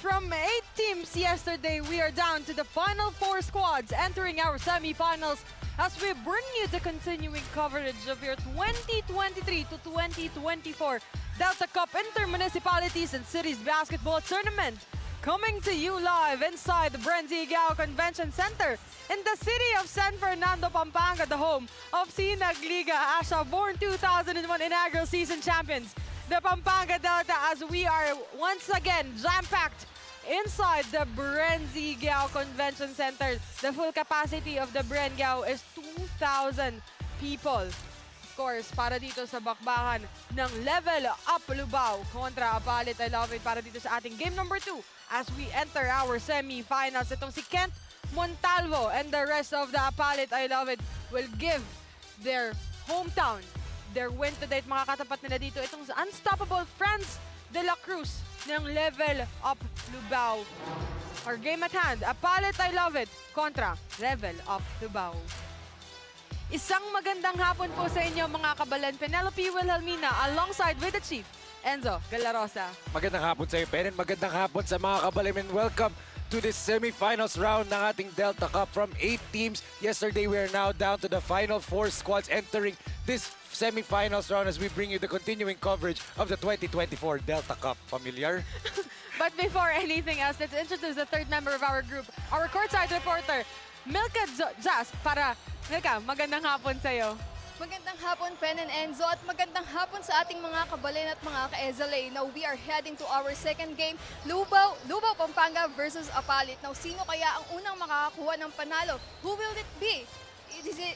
From 8 teams yesterday, we are down to the final 4 squads entering our semi-finals as we bring you the continuing coverage of your 2023 to 2024 Delta Cup Inter-Municipalities and Cities Basketball Tournament. Coming to you live inside the GUIAO Convention Center in the city of San Fernando, Pampanga, the home of Sinag Liga Asia, born 2001 inaugural season champions, the Pampanga Delta, as we are once again jam-packed inside the BREN GUIAO Convention Center. The full capacity of the BREN GUIAO is 2,000 people. Of course, para dito sa bakbakan ng Level Up LUBAO kontra APALIT. I love it para dito sa ating game number 2 as we enter our semi-finals. Itong si Kent Montalvo and the rest of the APALIT, I love it, will give their hometown their win to date. Makakatapat nila dito itong unstoppable Franz de la Cruz ng Level Up LUBAO. Our game at hand, APALIT, I love it, kontra Level Up LUBAO. Isang magandang hapon po sa inyo mga kabalan. Penelope Wilhelmina alongside with the Chief, Enzo Galarosa. Magandang hapon sa iyo, Peren. Magandang hapon sa mga kabalan and welcome to this semi-finals round ng ating Delta Cup. From 8 teams, yesterday we are now down to the final 4 squads entering this semi-finals round as we bring you the continuing coverage of the 2024 Delta Cup. Familiar? But before anything else, let's introduce the third member of our group, our courtside reporter, Milka Jazz. Para, Milka, magandang hapon sa iyo. Magandang hapon, Pen and Enzo, at magandang hapon sa ating mga kabalin at mga ka-Ezalay. Now, we are heading to our second game, LUBAO Pampanga versus APALIT. Now, sino kaya ang unang makakakuha ng panalo? Who will it be?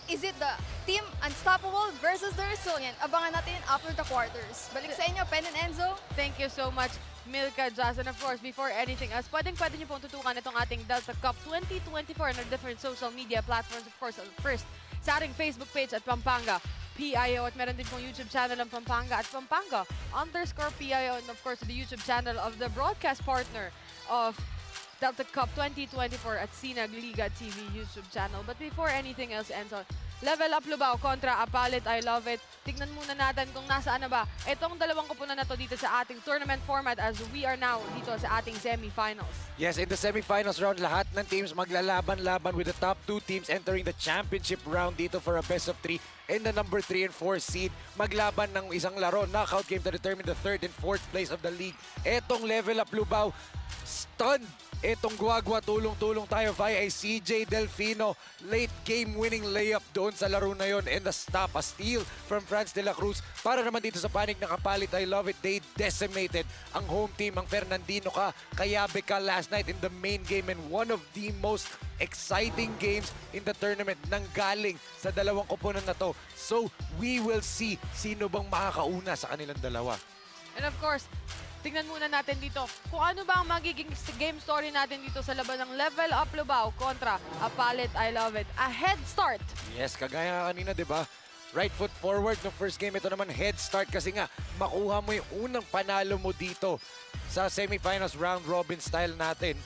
Is it the Team Unstoppable versus the Resilient? Abangan natin after the quarters. Balik sa inyo, Pen and Enzo. Thank you so much, Milka Jazz. And of course, before anything else, pwede niyo pong tutukan itong ating Delta Cup 2024 on our different social media platforms. Of course, first, sa ating Facebook page at Pampanga PIO, at meron din pong YouTube channel ng Pampanga at Pampanga_PIO, and of course the YouTube channel of the broadcast partner of Delta Cup 2024 at Sinag Liga TV YouTube channel. But before anything else, Enzo, Level Up LUBAO kontra APALIT, I love it. Tignan muna natin kung nasaan na ba itong dalawang kupunan na to dito sa ating tournament format as we are now dito sa ating semi-finals. Yes, in the semi-finals round, lahat ng teams maglalaban-laban with the top 2 teams entering the championship round dito for a best of 3. And the number 3 and 4 seed maglaban ng isang laro, knockout game to determine the 3rd and 4th place of the league. Etong Level Up LUBAO, stunned. Etong Guagua, tulong-tulong tayo via CJ Delfino. Late game winning layup doon sa laro na yon, and the stop, a steal from Franz de la Cruz. Para naman dito sa panig ng APALIT, I love it. They decimated ang home team, ang Fernandino Kayabe last night in the main game, and one of the most exciting games in the tournament nang galing sa dalawang koponan na to. So, we will see sino bang makakauna sa kanilang dalawa. And of course, tingnan muna natin dito kung ano ba ang magiging game story natin dito sa laban ng Level Up LUBAO kontra APALIT, I love it. A head start. Yes, kagaya kanina, di ba? Right foot forward no first game. Ito naman head start kasi nga makuha mo yung unang panalo mo dito sa semifinals round robin style natin.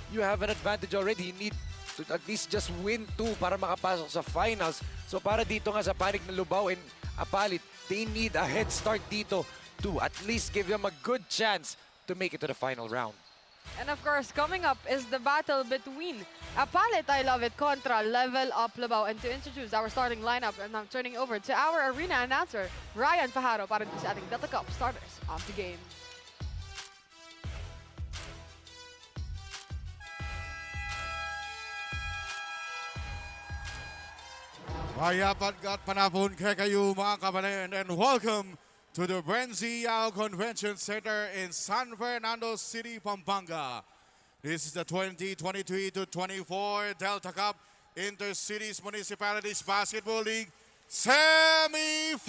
You have an advantage already. You need to at least just win 2 para makapasok sa finals. So para dito nga sa panig ng LUBAO and APALIT, they need a head start dito to at least give them a good chance to make it to the final round. And of course, coming up is the battle between APALIT, I love it, kontra Level Up LUBAO. And to introduce our starting lineup, and I'm turning over to our arena announcer, Ryan Fajardo, para dito sa ating Delta Cup starters of the game. Mayapat kat panapon kayo mga kabalan, and welcome to the BREN GUIAO Convention Center in San Fernando City, Pampanga. This is the 2023 to 24 Delta Cup Intercities Municipalities Basketball League Semi-Finals.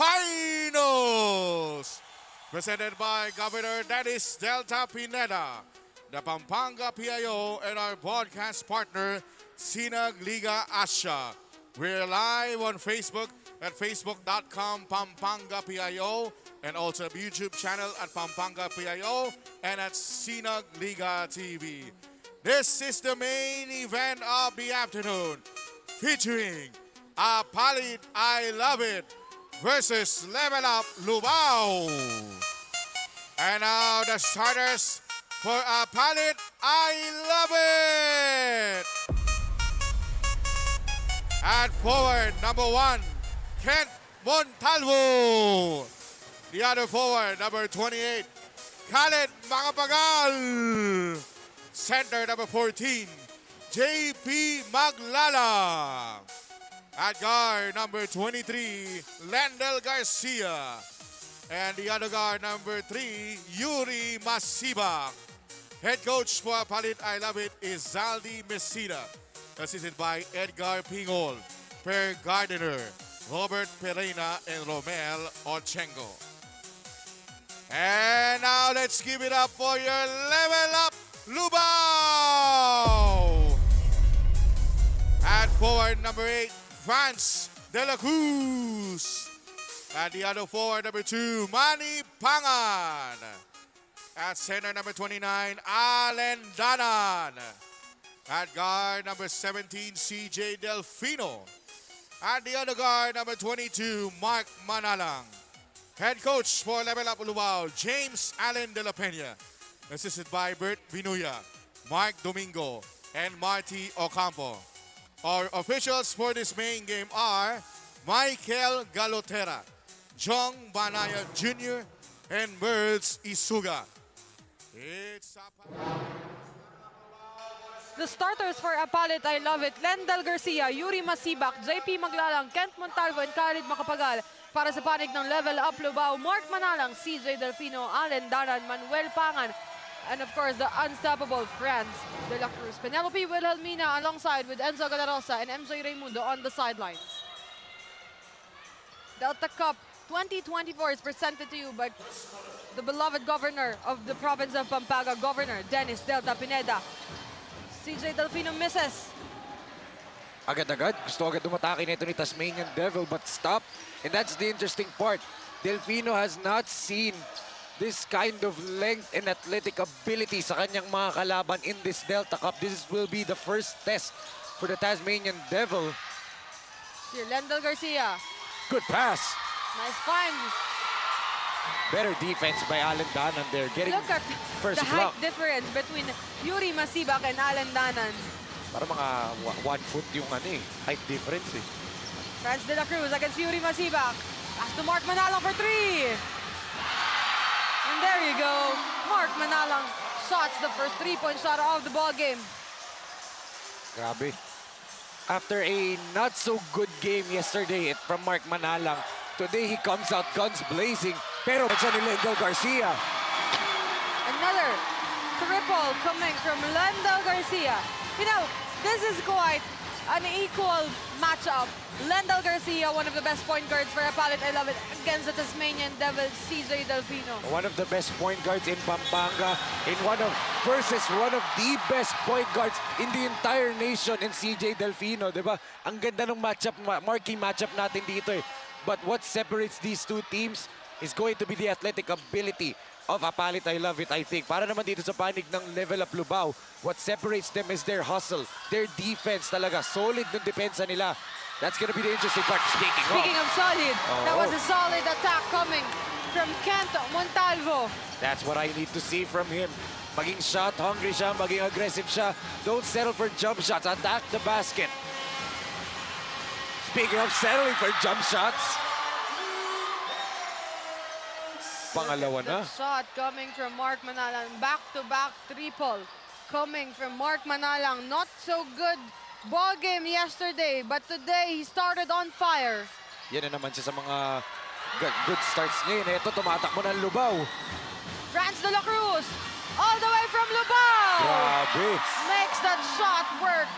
Presented by Governor Dennis Delta Pineda, the Pampanga PIO, and our broadcast partner, Sinag Liga Asia. We're live on Facebook at facebook.com Pampanga PIO, and also YouTube channel at Pampanga PIO and at Sinag Liga TV. This is the main event of the afternoon, featuring APALIT I Love It versus Level Up LUBAO. And now the starters for APALIT I Love It. At forward, number 1, Kent Montalvo. The other forward, number 28, Khaled Makapagal. Center, number 14, JP Maglala. At guard, number 23, Lendel Garcia. And the other guard, number 3, Yuri Masiba. Head coach for APALIT I Love It is Zaldi Mesida. Assisted by Edgar Pingol, Per Gardiner, Robert Perena, and Romel Ochengo. And now let's give it up for your Level Up LUBAO. At forward, number 8, France De La Cruz. At the other forward, number 2, Manny Pangan. At center, number 29, Allen Danan. At guard, number 17, CJ Delfino. At the other guard, number 22, Mark Manalang. Head coach for Level Up LUBAO, James Allen de la Peña. Assisted by Bert Vinuya, Mark Domingo, and Marty Ocampo. Our officials for this main game are Michael Galotera, Jong Banaya Jr., and Merls Isuga. It's The starters for APALIT I Love It, Lendel Garcia, Yuri Masibak, JP Maglalang, Kent Montalvo, and Khalid Makapagal. Para sa panig ng Level Up LUBAO, Mark Manalang, CJ Delfino, Allen Daran, Manuel Pangan, and of course the unstoppable France De La Cruz. Penelope Wilhelmina alongside with Enzo Galarosa and MJ Raimundo on the sidelines. Delta Cup 2024 is presented to you by the beloved governor of the province of Pampanga, Governor Dennis Delta Pineda. CJ Delfino misses. Agad-agad, gusto agad umatake nito ni Tasmanian Devil, but stop. And that's the interesting part. Delfino has not seen this kind of length and athletic ability sa kanyang mga kalaban in this Delta Cup. This will be the first test for the Tasmanian Devil. Here, Lendel Garcia. Good pass. Nice find. Better defense by Allen Danan there, getting Look at first the height block. difference between Yuri Masibak and Allen Danan. Para mga 1 foot yung height difference eh. France De La Cruz against Yuri Masibak. Pass to Mark Manalang for 3. And there you go. Mark Manalang shots the first 3-point shot of the ball game. Grabe. After a not so good game yesterday from Mark Manalang, today he comes out guns blazing. Pero siya ni Lendel Garcia. Another triple coming from Lendel Garcia. You know, this is quite an equal matchup. Lendel Garcia, one of the best point guards for APALIT I Love It, against the Tasmanian Devil, CJ Delfino. One of the best point guards in Pampanga, versus one of the best point guards in the entire nation in CJ Delfino, di ba? Ang ganda ng matchup, marquee matchup natin dito eh. But what separates these two teams is going to be the athletic ability of APALIT I Love It, I think. Para naman dito sa panig ng Level Up LUBAO, what separates them is their hustle, their defense talaga. Solid ng depensa nila. That's gonna be the interesting part. Speaking of solid, that was a solid attack coming from Kent Montalvo. That's what I need to see from him. Maging shot hungry siya, maging aggressive siya. Don't settle for jump shots. Attack the basket. Speaking of settling for jump shots, pangalawa na. Shot coming from Mark Manalang. Back-to-back triple coming from Mark Manalang. Not so good ball game yesterday, but today he started on fire. Yan na naman siya sa mga good starts ngayon. Ito, tumatakbo ng LUBAO. France De La Cruz, all the way from LUBAO. Grabe. Makes that shot work.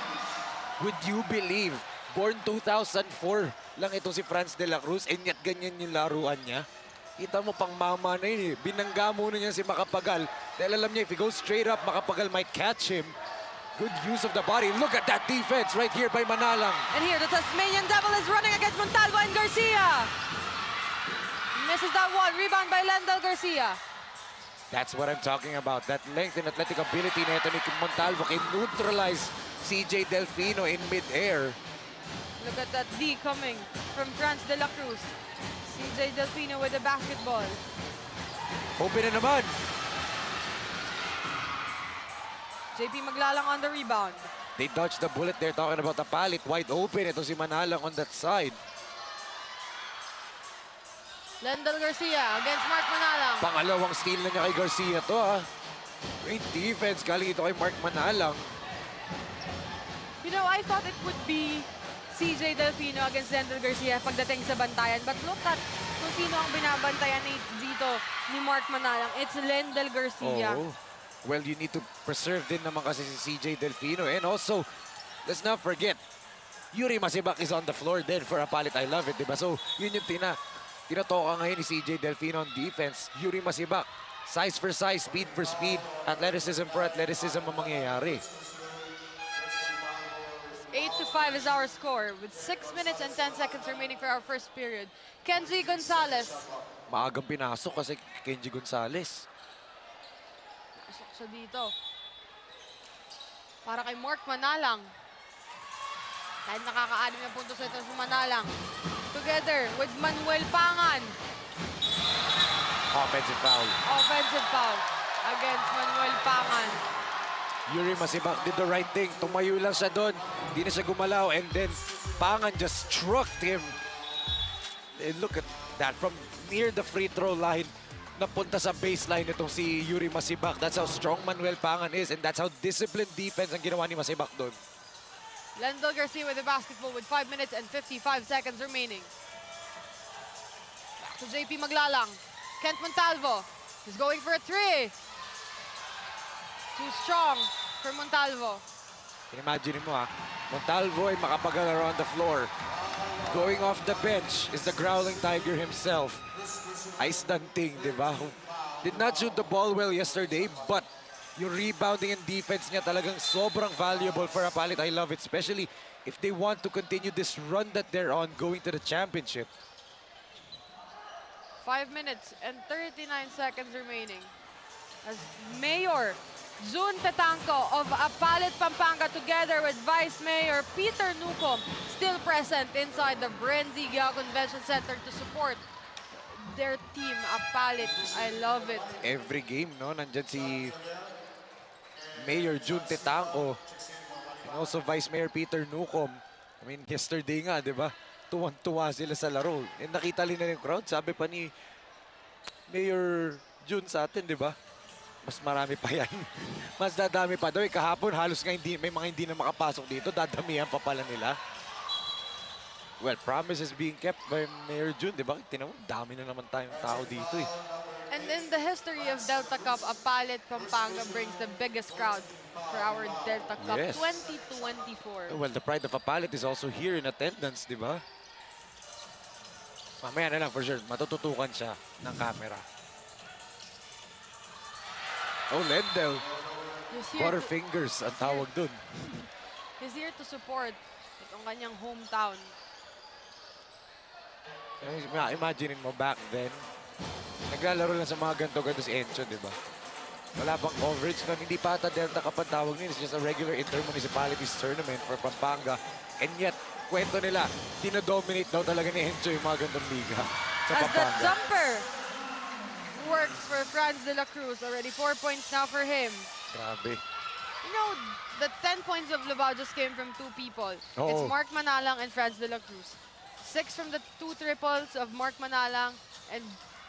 Would you believe, born 2004 lang itong si Franz de la Cruz and yet ganyan yung laruan niya? Kita mo pang mama na yun eh. Binangga muna niya si Macapagal. Dahil alam niya, if he goes straight up, Macapagal might catch him. Good use of the body. Look at that defense right here by Manalang. And here, the Tasmanian Devil is running against Montalvo and Garcia. Misses that one. Rebound by Lendl Garcia. That's what I'm talking about. That length and athletic ability na ito ni Montalvo can neutralize CJ Delfino in mid-air. Look at that D coming from Franz de la Cruz. CJ Delfino with the basketball. Open na naman. JP Maglalang on the rebound. They dodged the bullet. They're talking about APALIT. Wide open. Ito si Manalang on that side. Lendl Garcia against Mark Manalang. Pangalawang steal na niya kay Garcia to ha. Great defense. Galing ito kay Mark Manalang. You know, I thought it would be CJ Delfino against Lendl Garcia pagdating sa bantayan. But look at kung sino ang binabantayan dito ni Mark Manalang. It's Lendl Garcia. Oh. Well, you need to preserve din naman kasi si CJ Delfino. And also, let's not forget, Yuri Masibak is on the floor then for APALIT. I love it, diba? So, yun yung tinatoka ngayon ni CJ Delfino on defense. Yuri Masibak, size for size, speed for speed, athleticism for athleticism ang mangyayari. 8-5 is our score with 6 minutes and 10 seconds remaining for our first period. Kenji Gonzalez. Maagang pinasok kasi Kenji Gonzalez. Pasok siya dito. Para kay Mark Manalang. Dahil nakaka-anim na puntos ito si Manalang. Together with Manuel Pangan. Offensive foul. Offensive foul against Manuel Pangan. Yuri Masibak did the right thing. Tumayo lang siya doon. Hindi na siya gumalaw. And then Pangan just struck him. And look at that. From near the free throw line, napunta sa baseline itong si Yuri Masibak. That's how strong Manuel Pangan is. And that's how disciplined defense ang ginawa ni Masibak doon. Lendl Garcia with the basketball with 5 minutes and 55 seconds remaining. Back to JP Maglalang. Kent Montalvo is going for a three. Too strong for Montalvo. Imagine mo ha, Montalvo ay Macapagal on the floor. Going off the bench is the growling tiger himself. Ice Danting, di ba? Did not shoot the ball well yesterday, but yung rebounding and defense niya talagang sobrang valuable for APALIT. I love it, especially if they want to continue this run that they're on going to the championship. 5 minutes and 39 seconds remaining. As Mayor Jun Tetanco of APALIT Pampanga together with Vice Mayor Peter Nucom still present inside the BREN GUIAO Convention Center to support their team, APALIT. I love it. Every game, no? Nandyan si Mayor Jun Tetanco and also Vice Mayor Peter Nucom. I mean, yesterday nga, di ba? Tuwan-tuwa sila sa laro. And nakita rin na yung crowd. Sabi pa ni Mayor Jun sa atin, di ba? Mas marami pa yan. Mas dadami pa daw. Kahapon, halos nga may mga hindi na makapasok dito. Dadamihan pa pala nila. Well, promises being kept by Mayor Jun, di ba? Tinawag, dami na naman tayong tao dito eh. And in the history of Delta Cup, APALIT Pampanga brings the biggest crowd for our Delta Cup Yes. 2024. Well, the pride of APALIT is also here in attendance, di ba? Mamaya na lang for sure. Matututukan siya ng camera. Oh, Lendl. Butterfingers ang tawag dun. He's here to support itong kanyang hometown. Imagine mo back then, naglalaro lang sa mga ganto-ganto si Encho, di ba? Wala pang coverage nun. Hindi pa ata Delta Cup ang tawag nila. It's just a regular inter-municipalities tournament for Pampanga. And yet, kwento nila, dinodominate daw talaga ni Encho yung mga gandang liga sa As the Pampanga. jumper works for Franz de la Cruz. Already 4 points now for him. Grabe. You know, the 10 points of LUBAO just came from 2 people. Oo. It's Mark Manalang and Franz de la Cruz. 6 from the 2 triples of Mark Manalang and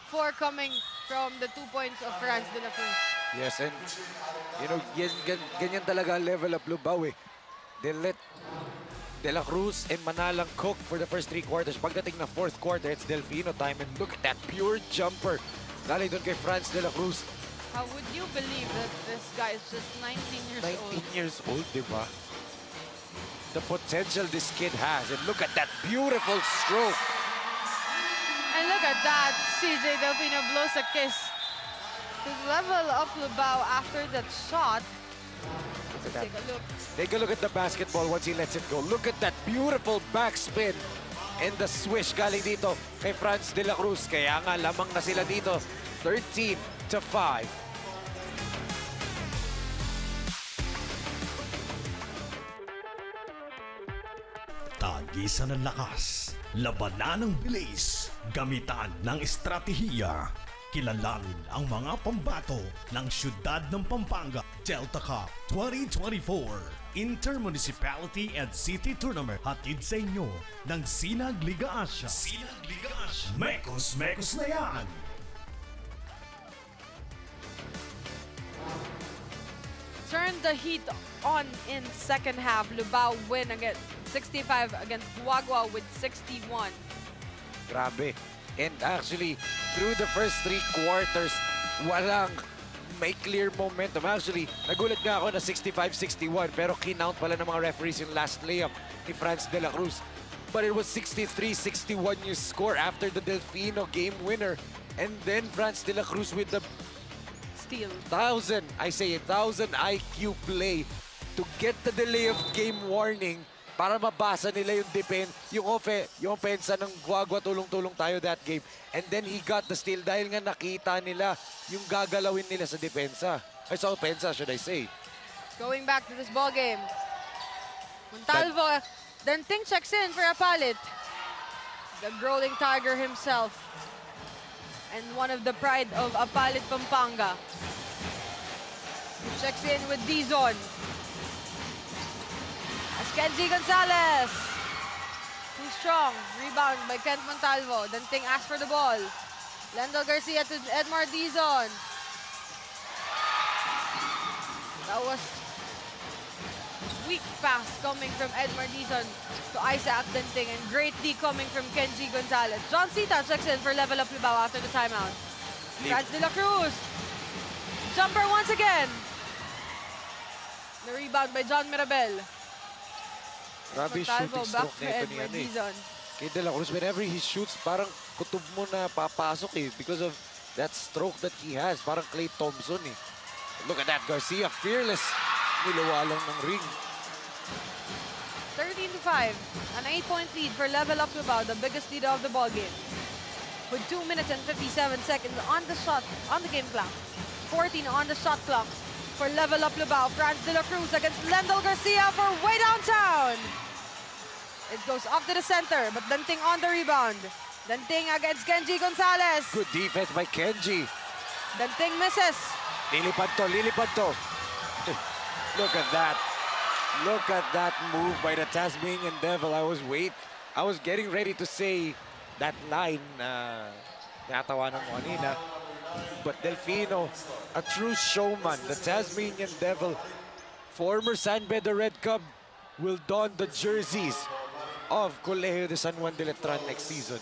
4 coming from the 2 points of Franz de la Cruz. Yes, and you know, ganyan talaga ang level of LUBAO eh. They let De La Cruz and Manalang cook for the first 3 quarters. Pagdating na 4th quarter, it's Delfino time. And look at that pure jumper. Galing doon kay Franz de la Cruz. How would you believe that this guy is just 19 years 19 old? years old, di ba? The potential this kid has. And look at that beautiful stroke. And look at that. CJ Delfino blows a kiss to level up LUBAO after that shot. Look at that. Take a look. Take a look at the basketball once he lets it go. Look at that beautiful backspin. And the swish galing dito kay Franz de la Cruz. Kaya nga, lamang na sila dito. 13-5. Tagisan ng lakas, labanan ng bilis, gamitan ng estratehiya. Kilalanin ang mga pambato ng siyudad ng Pampanga Delta Cup 2024 Inter-Municipality and City Tournament. Hatid sa inyo ng Sinag Liga Asia. Sinag Liga Asia. Mekos na yan! Turn the heat on in second half. LUBAO win against 65 against GUAO with 61. Grabe. And actually, through the first 3 quarters, walang may clear momentum. Actually, nagulat nga ako na 65-61 pero kinount pala ng mga referees yung last layup ni Franz de la Cruz. But it was 63-61 yung score after the Delfino game winner. And then Franz de la Cruz with the Steal. 1,000 IQ play to get the delay of game warning para mabasa nila yung opensa ng GUAO. Tulong-tulong tayo that game. And then he got the steal dahil nga nakita nila yung gagalawin nila sa depensa. Ay, sa opensa, should I say. Going back to this ball game. Montalvo, then Ting checks in for APALIT. The growling tiger himself. And one of the pride of APALIT Pampanga. He checks in with Dizon. As Kenji Gonzalez. Too strong. Rebound by Kent Montalvo. Then Ting asks for the ball. Lendl Garcia to Edmar Dizon. That was weak pass coming from Edmar Dizon to Isaac Denting, and great D coming from Kenji Gonzalez. John Sita checks in for level up LUBAO after the timeout. Franz de la Cruz. Jumper once again. The rebound by John Mirabel. Grabe yung Montalvo shooting back stroke to nito Edmar niyan eh. Dizon. Kay De La Cruz, whenever he shoots, parang kutob mo na papasok eh because of that stroke that he has. Parang Klay Thompson eh. Look at that, Garcia, fearless. Nilawa lang ng ring. 13-5, an 8-point lead for level up LUBAO, the biggest leader of the ball game. With 2 minutes and 57 seconds on the game clock. 14 on the shot clock for level up LUBAO. Franz de la Cruz against Lendl Garcia for way downtown. It goes off to the center, but Denting on the rebound. Denting against Kenji Gonzalez. Good defense by Kenji. Denting misses. Lilipad to. Look at that. Look at that move by the Tasmanian Devil. I was getting ready to say that line natawanan mo kanina. But Delfino, a true showman. The Tasmanian Devil, former San Beda Red Cub, will don the jerseys of Colegio de San Juan de Letran next season.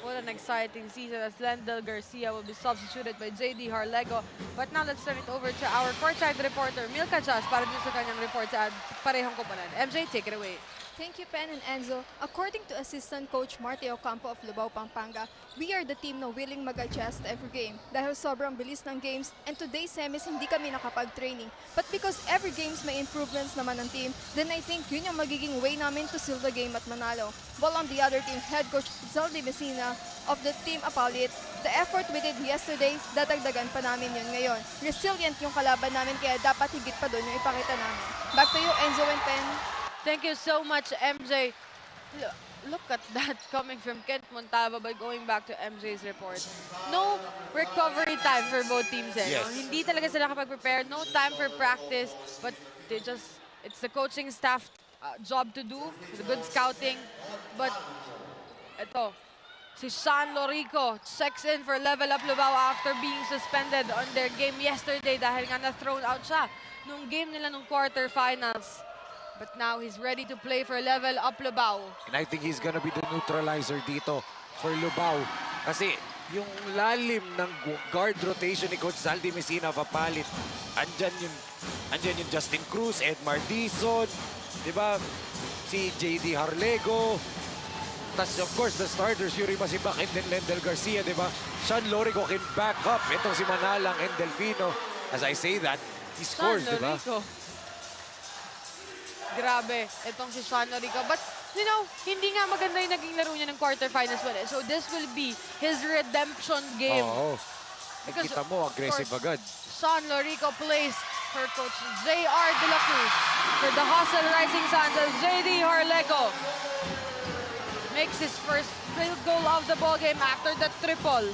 What an exciting season as Lendl Garcia will be substituted by JD Harlego. But now let's turn it over to our courtside reporter, Milka Jas, para dun sa kanyang report sa parehong koponan. MJ, take it away. Thank you, Pen and Enzo. According to Assistant Coach Marty Ocampo of LUBAO Pampanga, we are the team na willing mag-adjust every game dahil sobrang bilis ng games, and today's semis hindi kami nakapag-training. But because every games may improvements naman ng team, then I think yun yung magiging way namin to seal the game at manalo. While on the other team, head coach Zaldi Messina of the team APALIT, the effort we did yesterday, dadagdagan pa namin yun ngayon. Resilient yung kalaban namin, kaya dapat higit pa doon yung ipakita namin. Back to you, Enzo and Pen. Thank you so much, MJ. Look at that coming from Kent Montalvo by going back to MJ's report. No recovery time for both teams. Eh, Yes. no? Hindi talaga sila nakapag-prepare. No time for practice. But it's the coaching staff job to do. The good scouting. But ito, si Sean Lorico checks in for level up LUBAO after being suspended on their game yesterday dahil nga na-thrown out siya nung game nila nung quarterfinals. But now he's ready to play for level up LUBAO. And I think he's gonna be the neutralizer dito for LUBAO. Kasi yung lalim ng guard rotation ni Coach Zaldi Messina of APALIT. Andyan yung Justin Cruz, Edmar Dizon, di ba? Si JD Harlego. Tapos, of course, the starters, Yuri Masibak and then Lendel Garcia, di ba? Sean Lorico can back up. Itong si Manalang and Delfino. As I say that, he scores, di ba? Grabe, itong si Sean Lorico. But, you know, hindi nga maganda yung naging laro niya ng quarterfinals wala. So, this will be his redemption game. Oo. Because, Kita mo, aggressive of agad. course, Sean Lorico plays for Coach J.R. De La Cruz. For the Hustle Rising Suns as J.D. Harlego makes his first field goal of the ballgame after the triple.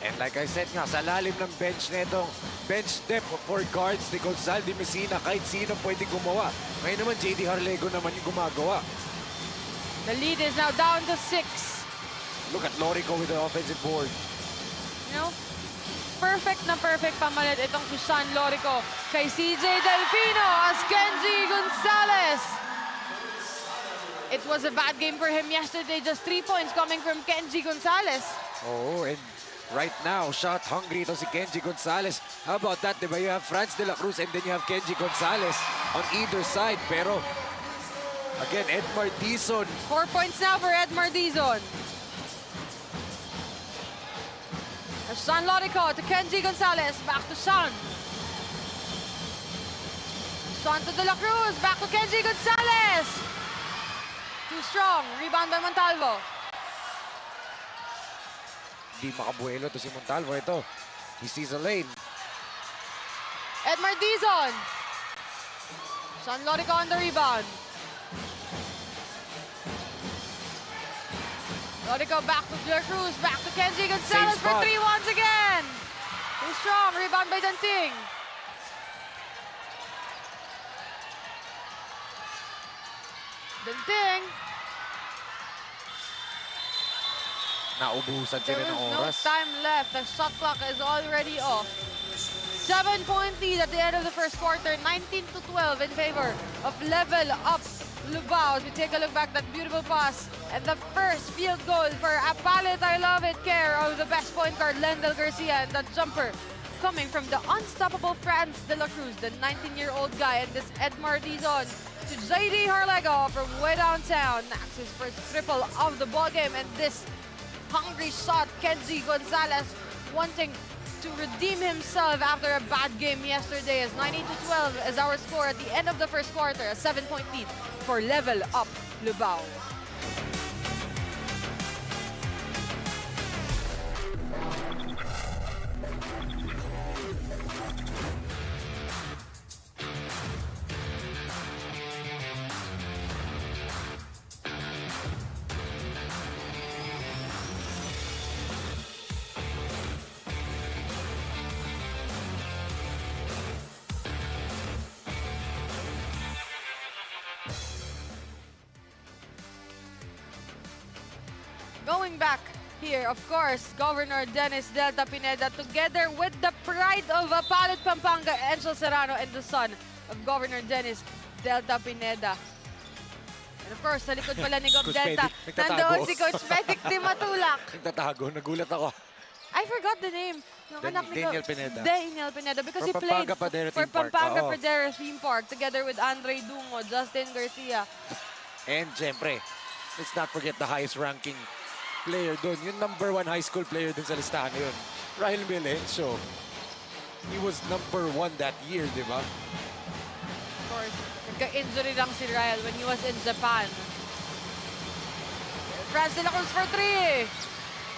And like I said nga, sa lalim ng bench netong bench depth for guards ni Coach Zaldi Messina, kahit sino pwede gumawa. Ngayon naman, JD Harlego naman yung gumagawa. The lead is now down to 6. Look at Lorico with the offensive board. You know, perfect na perfect pamalit itong si Sean Lorico kay CJ Delfino as Kenji Gonzalez. It was a bad game for him yesterday. Just 3 points coming from Kenji Gonzalez. Oh, and right now, shot hungry ito si Kenji Gonzalez. How about that, diba? You have Franz de la Cruz and then you have Kenji Gonzalez on either side. Pero, again, Edmar Dizon. 4 points now for Edmar Dizon. Sean Lorico to Kenji Gonzalez. Back to Sean. Sean to De La Cruz. Back to Kenji Gonzalez. Too strong. Rebound by Montalvo. Di makabuelo to si Montalvo. Ito, he sees a lane. Edmar Dizon. Sean Lorico on the rebound. Lorico back to De La Cruz. Back to Kenji Gonzalez for 3 once again. Too strong. Rebound by Danting. Danting. Naubusan sila There ng is no oras. time left. The shot clock is already off. 7-point lead at the end of the first quarter. 19-12 in favor of Level Up LUBAO. As we take a look back, that beautiful pass. And the first field goal for APALIT, I love it, care of the best point guard, Lendel Garcia. And that jumper coming from the unstoppable Franz de la Cruz, the 19-year-old guy. And this Edmar Dizon to JD Harlego from way downtown. That's his first triple of the ballgame. And this hungry shot, Kenji Gonzalez wanting to redeem himself after a bad game yesterday as 19-12 is our score at the end of the first quarter, a 7-point lead for Level Up LUBAO. Going back here, of course, Governor Dennis Delta Pineda together with the pride of APALIT Pampanga, Angel Serrano, and the son of Governor Dennis Delta Pineda. And of course, sa likod pala ni Gov Coach Delta, Medic, nandoon nagtatago. si Coach Medic Di Matulak. Nagtatago, nagulat ako. I forgot the name. Ng anak ni Daniel Pineda. Daniel Pineda, because For he played Pampanga Padera for Theme Park. Pampanga Oo. Padera Theme Park together with Andre Dungo, Justin Garcia. And syempre, let's not forget the highest ranking player doon. Yung number 1 high school player dun sa listahan na yun. Ryan Melencio. He was number 1 that year, di ba? Of course, nagka-injury lang si Ryle when he was in Japan. Franz de la Cruz for 3.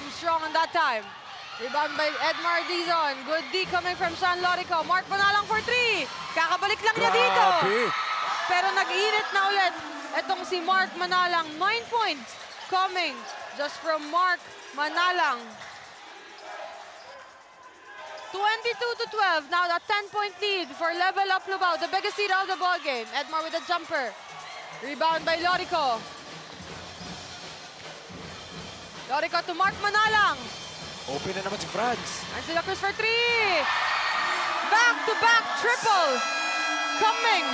Too strong on that time. Rebound by Edmar Dizon. Good D coming from Sean Lorico. Mark Manalang for 3. Kakabalik lang niya dito. Grabe! Pero nag-init na ulit. Itong si Mark Manalang. 9 points coming just from Mark Manalang. 22-12. Now a 10-point lead for Level Up LUBAO. The biggest lead of the ballgame. Edmar with a jumper. Rebound by Lorico. Lorico to Mark Manalang. Open na naman si Franz. And De La Cruz for 3. Back-to-back triple. Coming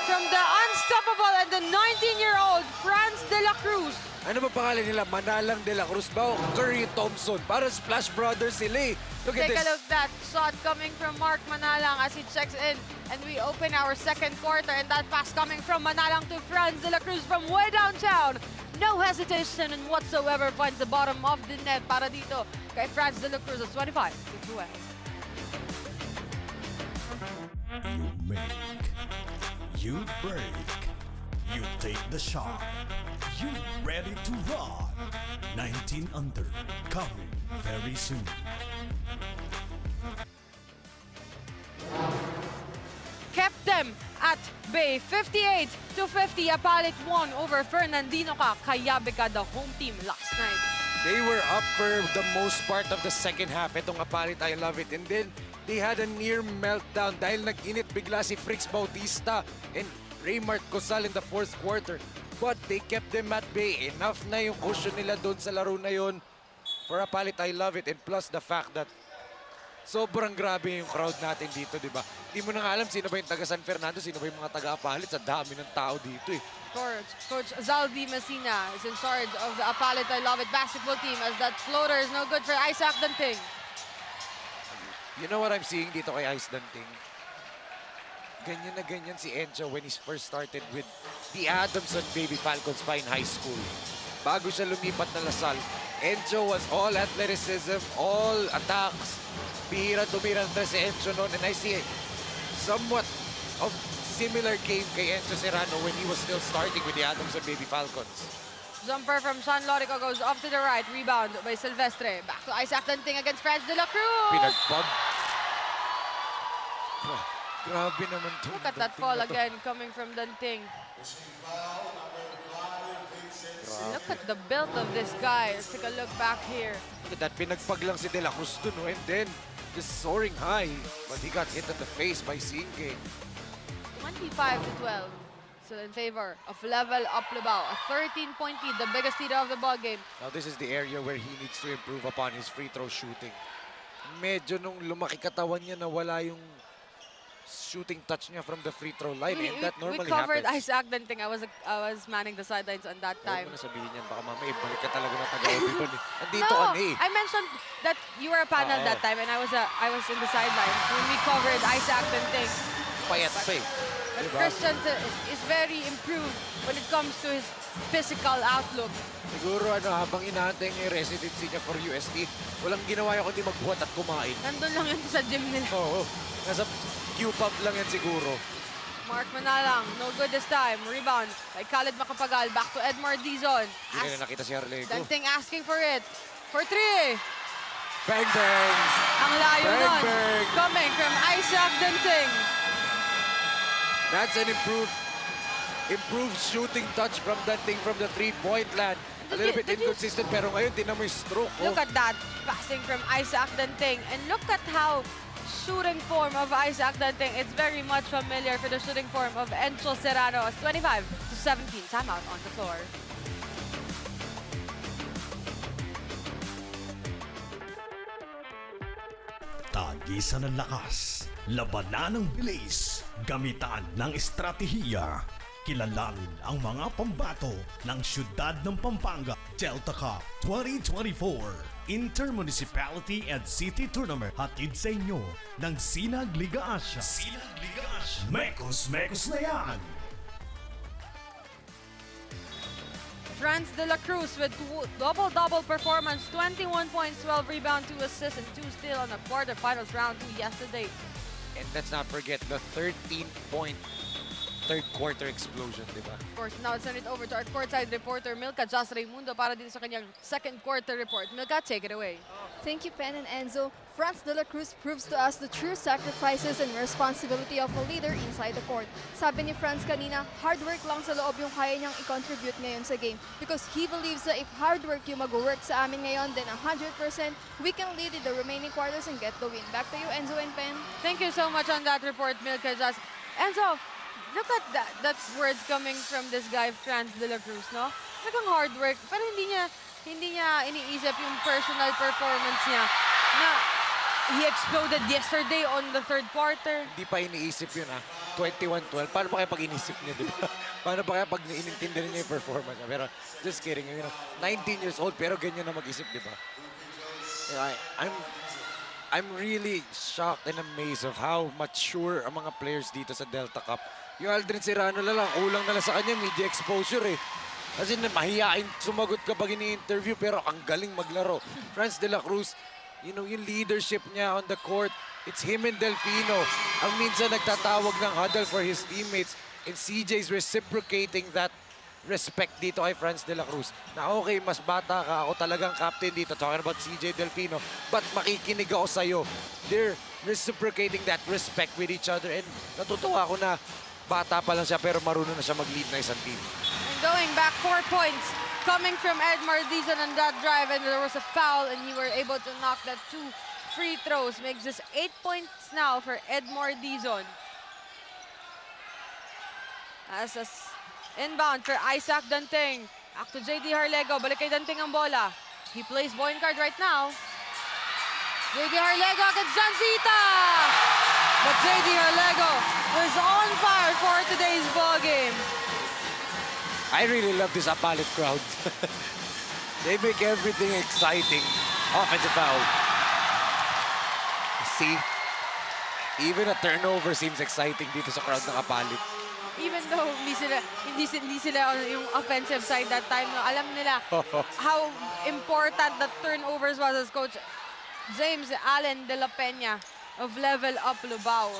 from the unstoppable and the 19-year-old Franz De La La Cruz. Ano ba pangalan nila? Manalang de la Cruz ba? O Curry Thompson. Para Splash Brothers sila eh. Look at Take this. a look at that shot coming from Mark Manalang as he checks in. And we open our second quarter. And that pass coming from Manalang to Franz de la Cruz from way downtown. No hesitation whatsoever. Finds the bottom of the net para dito kay Franz de la Cruz. It's 25 to 12. You make, you break, you take the shot, you ready to run. 19 under, coming very soon. Kept them at bay. 58 to 50. APALIT won over Fernandino Kayabica, the home team last night. They were up for the most part of the second half. Itong APALIT, I love it. And then, they had a near meltdown dahil nag-init bigla si Frix Bautista and Raymart Cosal in the fourth quarter. But they kept them at bay. Enough na yung cushion nila doon sa laro na yun. For APALIT, I love it. And plus the fact that sobrang grabe yung crowd natin dito, di ba? Hindi mo na nga alam sino ba yung taga San Fernando, sino ba yung mga taga APALIT. Sa dami ng tao dito eh. Coach Zaldi Messina is in charge of the APALIT I Love It basketball team as that floater is no good for Isaac Danting. You know what I'm seeing dito kay Ice Danting? Ganyan na ganyan si Encho when he first started with the Adamson Baby Falcons pa in high school. Bago siya lumipat na Lasal, Encho was all athleticism, all attacks. Bihira-tumira na si Encho noon, and I see somewhat of similar game kay Encho Serrano when he was still starting with the Adamson Baby Falcons. Jumper from Sean Lorico goes off to the right. Rebound by Silvestre. Back to Isaac Danting against Franz de la Cruz. Pinagpag. Grabe naman to. Look at that fall again coming from Danting. Look at the build of this guy. Let's take a look back here. Look at that. Pinagpag lang si De La Cruz dun, and then just soaring high. But he got hit in the face by Singe. 25 to 12. Still in favor of Level Up LUBAO. A 13-point lead, the biggest lead of the ball game. Now this is the area where he needs to improve upon his free throw shooting. Medyo nung lumaki katawan niya, nawala yung shooting touch niya from the free throw line. And that normally we covered happens. Isaac Danting. I was manning the sidelines on that time. Huwag mo na sabihin yan. Baka mamaya ibalik ka talaga na taga-Obi doon. Andito ka na eh. I mentioned that you were a panel that time and I was in the sidelines when we covered Isaac Danting. Payat pa eh. But Diba? Christian is very improved when it comes to his physical outlook. Siguro habang inaantay niya yung residency niya for UST, walang ginawa niya kundi magbuhat at kumain. Nandun lang yun sa gym nila. Oo. Nasa Q-pump lang yan siguro. Mark Manalang, no good this time. Rebound by Khalid Macapagal. Back to Edmar Dizon. Hindi na nakita si Arlego. Danting asking for it. For three. Bang, bang! Ang layo Bang, nun. bang! Coming from Isaac Danting. That's an improved shooting touch from Danting from the three-point land. A little bit inconsistent, pero ngayon, tinan mo yung stroke. Look at that. Passing from Isaac Danting. And look at how shooting form of Isaac Danting. It's very much familiar for the shooting form of Encho Serrano as 25 to 17. Timeout on the floor. Tagisan ng lakas, labanan ng bilis, gamitan ng estratehiya. Kilalanin ang mga pambato ng siyudad ng Pampanga. Delta Cup 2024 Inter-Municipality and City Tournament. Hatid sa inyo ng Sinag Liga Asia. Sinag Liga Asia. Mekos na yan! Franz de la Cruz with double-double performance. 21 points, 12 rebounds, 2 assists, and 2 steals on the quarterfinals round 2 yesterday. And let's not forget the 13-point third quarter explosion, di ba? Of course, now let's send it over to our courtside reporter, Milka Jos Raimundo, para din sa kanyang second quarter report. Milka, take it away. Thank you, Pen and Enzo. Franz de la Cruz proves to us the true sacrifices and responsibility of a leader inside the court. Sabi ni Franz kanina, hard work lang sa loob yung kaya niyang i-contribute ngayon sa game because he believes that if hard work yung mag-work sa amin ngayon, then 100% we can lead in the remaining quarters and get the win. Back to you, Enzo and Pen. Thank you so much on that report, Milka Jos. Enzo, look at that words coming from this guy, Franz de la Cruz, no? Talagang hard work, pero hindi niya iniisip yung personal performance niya na he exploded yesterday on the third quarter. Hindi pa iniisip yun, ha? 21-12. Paano pa kaya pag inisip niya, di ba? Paano pa kaya pag inintindihan niya yung performance niya? Pero, just kidding. 19 years old, pero ganyan na mag-isip, di ba? I'm really shocked and amazed of how mature ang mga players dito sa Delta Cup. Yung Aldrin Serrano lang, kulang na lang sa kanya, media exposure eh. Kasi mahihain sumagot kapag ini-interview, pero ang galing maglaro. Franz de la Cruz, yung leadership niya on the court, it's him and Delfino. Ang minsan nagtatawag ng huddle for his teammates, and CJ's reciprocating that respect dito kay Franz de la Cruz. Na okay, mas bata ka, ako talagang captain dito, talking about CJ Delfino, but makikinig ako sa'yo. They're reciprocating that respect with each other, and natutuwa ako na bata pa lang siya pero marunong na siya mag-lead na isang team. And going back 4 points coming from Edmar Dizon on that drive, and there was a foul and you were able to knock that 2 free throws. Makes this 8 points now for Edmar Dizon. As inbound for Isaac Danting. Back to JD Harlego. Balik kay Danting ang bola. He plays point guard right now. JD Harlego against Jancita! But JD Harlego was on fire for today's ball game. I really love this APALIT crowd. They make everything exciting. Offensive foul. See? Even a turnover seems exciting dito sa crowd ng APALIT. Even though hindi sila yung offensive side that time, no, alam nila how important the turnovers was, as Coach James Allen de la Peña of Level Up Lubao.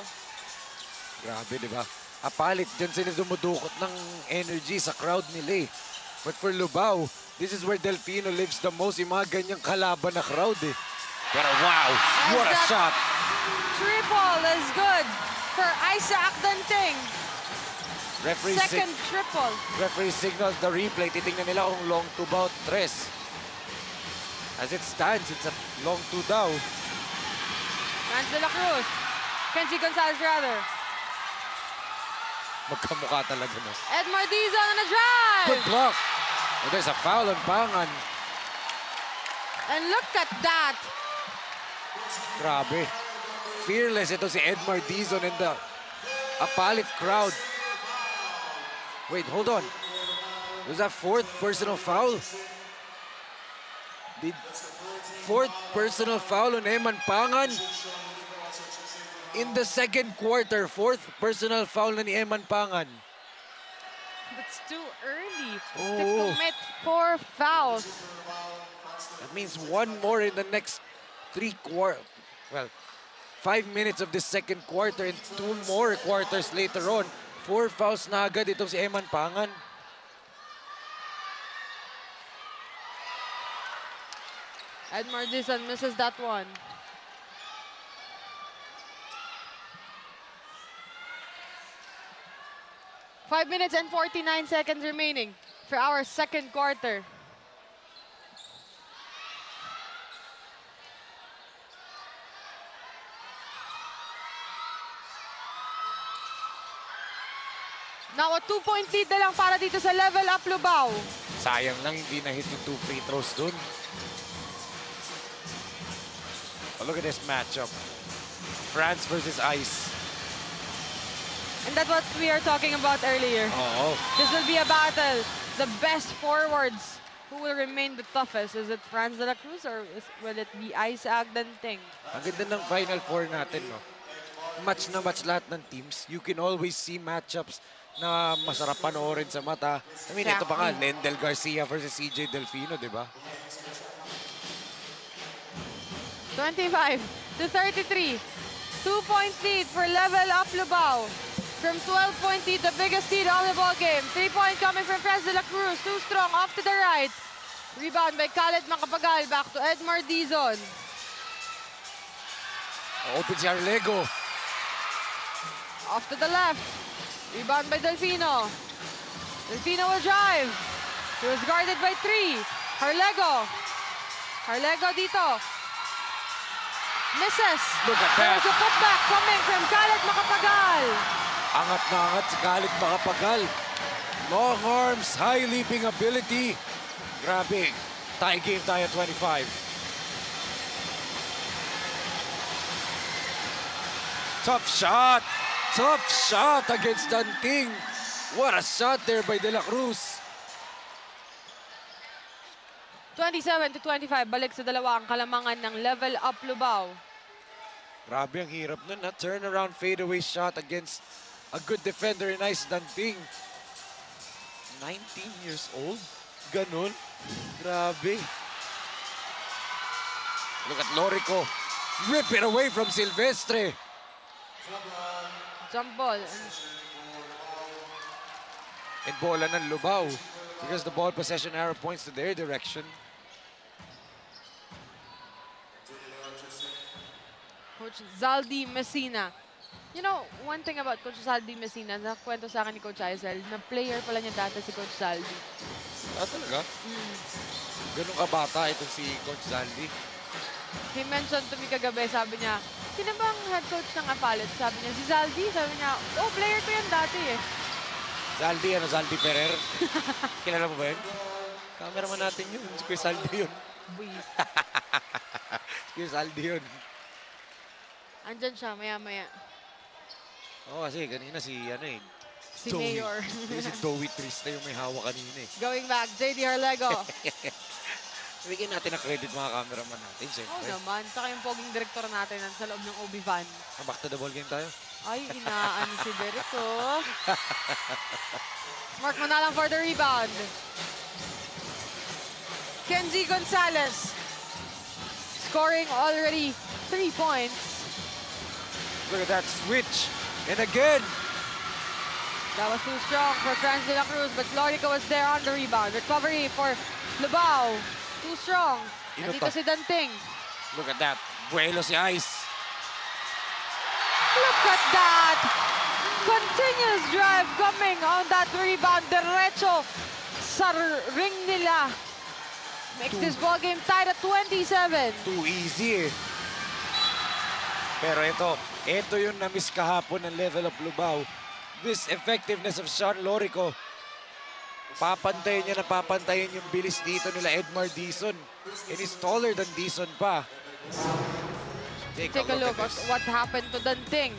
Grabe, di ba? APALIT, dyan sila dumudukot ng energy sa crowd nila eh. But for Lubao, this is where Delfino lives the most. Yung mga ganyang kalaban na crowd eh. Pero wow, what a shot! Triple is good for Isaac Danting. Second triple. Referee signals the replay. Titingnan nila kung long two ba o tres. As it stands, it's a long two daw. Franz de la Cruz. Kenji Gonzalez rather. Magkamukha talaga na. Edmar Dizon on a drive. Good block. And there's a foul on Pangan. And look at that. Grabe. Fearless ito si Edmar Dizon and the APALIT crowd. Wait, hold on. Was that 4th personal foul? Did 4th personal foul on Eman Pangan? In the second quarter, 4th personal foul na ni Eman Pangan. That's too early to Oh. commit 4 fouls. That means one more in the next 5 minutes of the second quarter and 2 more quarters later on. 4 fouls na agad itong si Eman Pangan. Edmar Dizon misses that one. Five minutes and 49 seconds remaining for our second quarter. Now, a 2-point lead na lang para dito sa Level Up Lubao. Sayang lang hindi na-hit yung 2 free throws dun. Oh, look at this matchup. France versus Ice. And that's what we are talking about earlier. Oo. This will be a battle. The best forwards who will remain the toughest. Is it Franz de la Cruz or will it be Isaac Danting? Ang ganda ng Final Four natin, no? Match na match lahat ng teams. You can always see matchups na masarap panoorin sa mata. I mean, ito pa nga, Lendel Garcia versus CJ Delfino, di ba? 25 to 33. 2-point lead for Level Up Lubao. From 12-point lead, the biggest lead on the ball game. 3-point coming from Franz de la Cruz. Too strong, off to the right. Rebound by Khaled Macapagal. Back to Edmar Dizon. Open si Arlego. Off to the left. Rebound by Delfino. Delfino will drive. He was guarded by 3. Harlego. Harlego dito. Misses. Look at that. There's a putback coming from Khaled Macapagal. Angat na angat si Khaled Macapagal. Long arms, high leaping ability. Grabe. Tie game tayo, 25. Tough shot. tough shot against Danting. What a shot there by De La Cruz. 27-25, balik sa dalawa ang kalamangan ng level up Lubao. Grabe ang hirap nun, na turnaround fadeaway shot against a good defender in Ice Danting. 19 years old? Ganun? Grabe. Look at Lorico. Rip it away from Silvestre. Jump ball. And bola ng Lubao because the ball possession arrow points to their direction. Coach Zaldi Messina. You know, one thing about Coach Zaldi Messina, nakwento sa akin ni Coach Aisel, na player pala niya dati si Coach Zaldi. Ah, talaga? Ganun ka bata itong si Coach Zaldi. He mentioned to me kagabi, sabi niya, sino bang head coach ng APALIT? Sabi niya, si Zaldi. Sabi niya, oh, player ko yan dati eh. Zaldi, Zaldi Ferrer. Kilala mo ba yun? Cameraman natin yun. Si Kuya Zaldi yun. Buwis. Si Kuya Zaldi yun. Andyan siya, maya-maya. Oo, kasi kanina si, Si Mayor. si Dowie Trista yung may hawak kanina eh. Going back, JD Harlego. Bigyan natin ang credit mga cameraman natin, Oo siyempre. naman, saka yung poging director natin sa loob ng OB van. Back to the ball game tayo. Ay, inaan si Derek oh. Mark mo na lang for the rebound. Kenji Gonzalez. Scoring already 3 points. Look at that switch. And again, That was too strong for Franz de la Cruz, but Lorico was there on the rebound. Recovery for LUBAO. Too strong. Nandito si Danting. look at that. Buelo si Ice. Look at that! Continuous drive coming on that rebound. Diretso sa ring nila. Makes this ball game tied at 27. Too easy eh. Pero ito yung na-miss kahapon ng level of LUBAO. This effectiveness of Sean Lorico. Papantayin niya na papantayin yung bilis dito nila Edmar Dizon. And he's taller than Dizon pa. Take a look at what happened to Danting.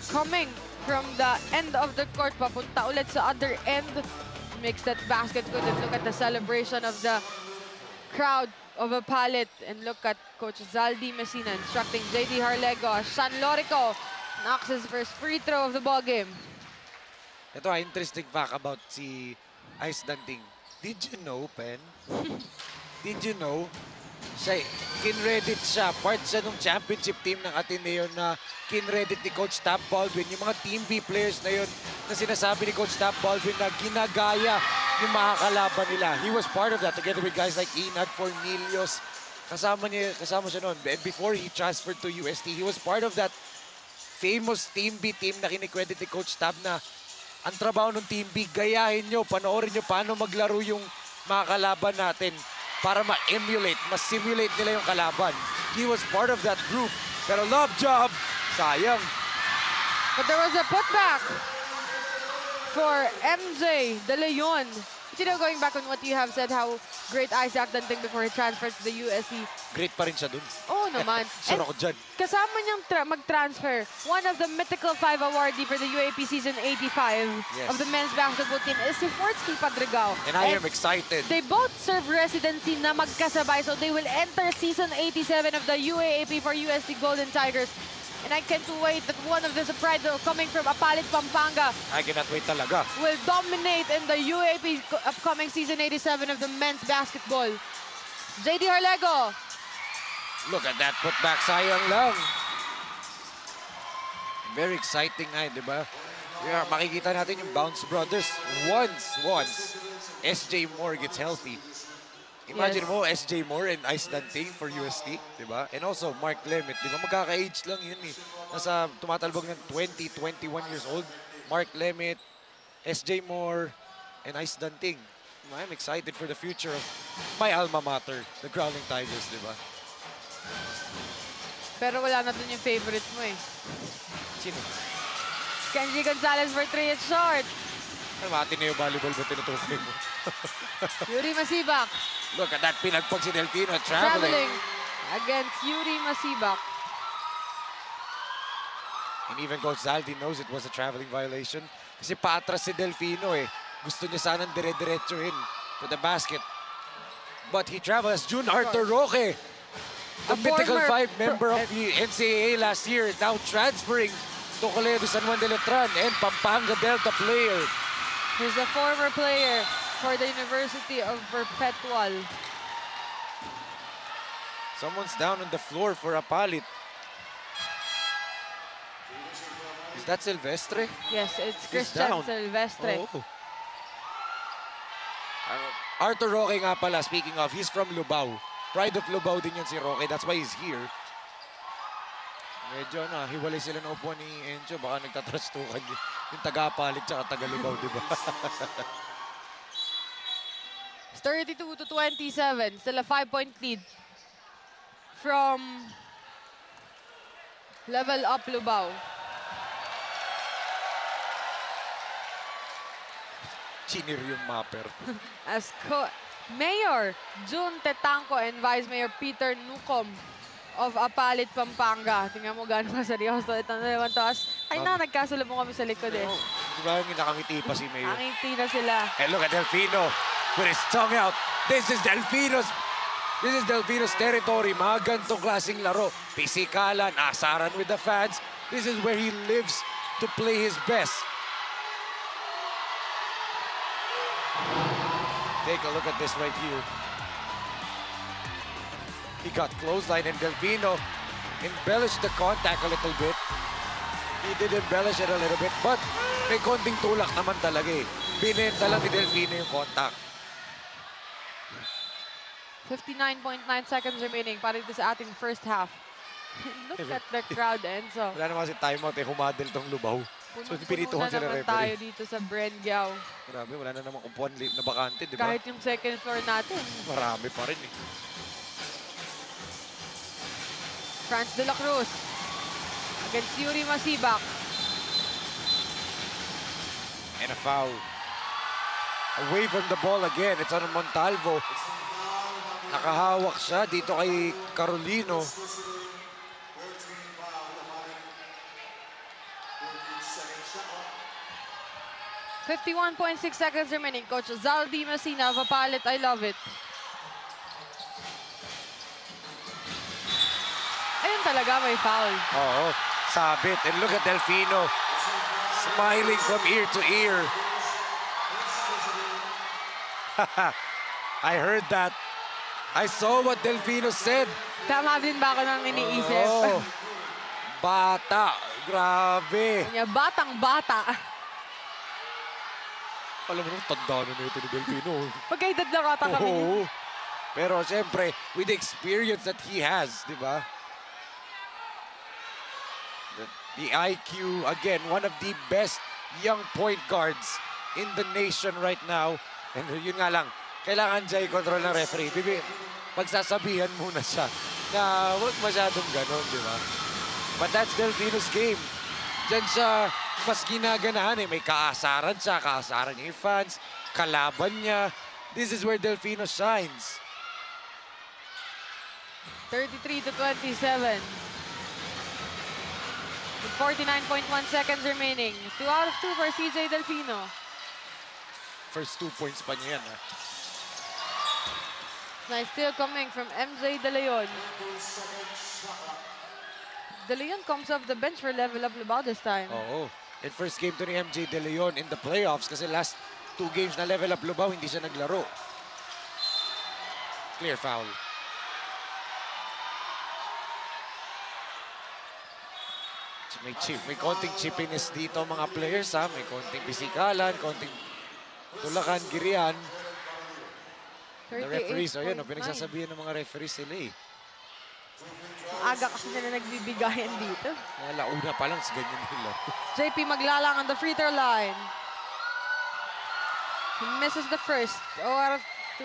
Coming from the end of the court, papunta ulit sa other end. Makes that basket good. And look at the celebration of the crowd of APALIT. And look at Coach Zaldi Messina instructing JD Harlego. Sean Lorico knocks his first free throw of the ball game. Ito interesting fact about si Ice Danting. Did you know, Pen? Did you know? Kinredit siya. Part siya ng championship team ng Ateneo na kinredit ni Coach Tap Baldwin. Yung mga Team B players na yun na sinasabi ni Coach Tap Baldwin na ginagaya yung mga kalaban nila. He was part of that together with guys like Inad Fornilios. Kasama siya noon. And before he transferred to UST, he was part of that famous Team B team na kinikredit ni Coach Tab na ang trabaho ng Team B, gayahin nyo, panoorin nyo paano maglaro yung mga kalaban natin para ma-emulate, ma-simulate nila yung kalaban. He was part of that group. Pero love job, sayang. But there was a putback for MJ De Leon. You know, going back on what you have said, how great Isaac Danting before he transferred to the USC. Great pa rin siya dun. Oo naman. Sure ako dyan. Kasama niyang mag-transfer, one of the Mythical 5 awardee for the UAP Season 85 of the men's basketball team is si Fortsky Padregao. And I am excited. They both serve residency na magkasabay, so they will enter Season 87 of the UAAP for USC Golden Tigers. And I can't wait that one of the surprise coming from APALIT Pampanga I cannot wait talaga. will dominate in the UAP upcoming Season 87 of the men's basketball. JD Harlego. Look at that putback, sayang lang. Very exciting nga, di ba? Yeah, makikita natin yung Bounce Brothers once SJ Moore gets healthy. Imagine mo, SJ Moore and Ice Danting for UST, di ba? And also, Mark Lemit, di ba? Magkaka-age lang yun eh. Nasa tumatalbog ng 20, 21 years old. Mark Lemit, SJ Moore, and Ice Danting. I'm excited for the future of my alma mater, the Growling Tigers, di ba? Pero wala na dun yung favorite mo eh. Sino? Kenji Gonzalez for 3 is short. Ay, Ateneo volleyball ba tinutukoy mo? Yuri Masibak. Look at that, pinagpag si Delfino, traveling. Against Yuri Masibak. And even Coach Zaldi knows it was a traveling violation. Kasi paatras si Delfino eh. Gusto niya sanang dire-diretsuhin to the basket. But he travels. June Arthur Roque, the mythical former 5 member of the NCAA last year, now transferring to Colegio de San Juan de Letran and Pampanga Delta player. He's a former player for the University of Perpetual. Someone's down on the floor for APALIT. Is that Silvestre? Yes, it's He's Christian down. Silvestre. Oh. Arthur Roque nga pala, speaking of, he's from LUBAO. Pride of LUBAO din yun si Roque. That's why he's here. Medyo hiwalay sila ng upuan ni Encho. Baka nagtatrastukan yung taga-APALIT tsaka taga-LUBAO, di ba? It's 32-27. Still a 5-point lead from Level Up LUBAO. Chinir yung mapper. As Mayor June Tetangco and Vice Mayor Peter Nucom of APALIT Pampanga. Tingnan mo gano'n seryoso. Ito na naman to. Ay na, nagkasalubong kami sa likod eh. Di ba yung nakangiti pa si Mayor? Nakangiti na sila. And look at Delfino with his tongue out. This is Delfino's territory. Mga gantong klaseng laro. Pisikalan, asaran with the fans. This is where he lives to play his best. Take a look at this right here. He got clothesline and Delfino embellished the contact a little bit. He did embellish it a little bit, but may konting tulak naman talaga eh. Binenta lang ni Delfino yung contact. 59.9 seconds remaining para dito sa ating first half. Look at the crowd, Enzo. Wala naman kasi timeout eh, humadel tong LUBAO. So pinituhan sila naman referee. tayo dito sa BREN GUIAO. Grabe, wala na namang upuan na bakante, di ba? Kahit yung second floor natin. Marami pa rin eh. Franz de la Cruz against Yuri Masibak. And a foul. Away from the ball again. It's on Montalvo. Nakahawak siya dito kay Carolino. .6 seconds remaining. Coach Zaldi Messina of APALIT, I love it. Ayun talaga, may foul. Oo, sabit. And look at Delfino. Smiling from ear to ear. I heard that. I saw what Delfino said. Tama din ba ako nang iniisip? Oh, bata. Grabe. Kanya, batang-bata. Alam mo nung tanda na ito ni Delfino. Pagkaedad lang ata kami. Oo. Pero siyempre, with the experience that he has, di ba? The IQ, again, one of the best young point guards in the nation right now. And yun nga lang, kailangan siya i-control ng referee. Pagsasabihan muna siya na huwag masyadong ganon, di ba? But that's Delfino's game. Diyan siya mas ginaganahan eh. May kaasaran siya, kaasaran niya yung fans, kalaban niya. This is where Delfino shines. 33-27. With 49.1 seconds remaining. 2 out of 2 for CJ Delfino. First 2 points pa niya yan. Nice steal coming from MJ De Leon. De Leon comes off the bench for Level Up LUBAO this time. Oo. And first game to ni MJ De Leon in the playoffs kasi last 2 games na Level Up LUBAO hindi siya naglaro. Clear foul. May konting chippiness dito mga players ha. May konting pisikalan, konting tulakan, girian. The referees, ayun, pinagsasabihan ng mga referees sila eh. Aga kasi nila nagbibigayan dito. Launa pa lang sa ganyan nila. JP maglalang on the free throw line. He misses the first. 0 out of 2.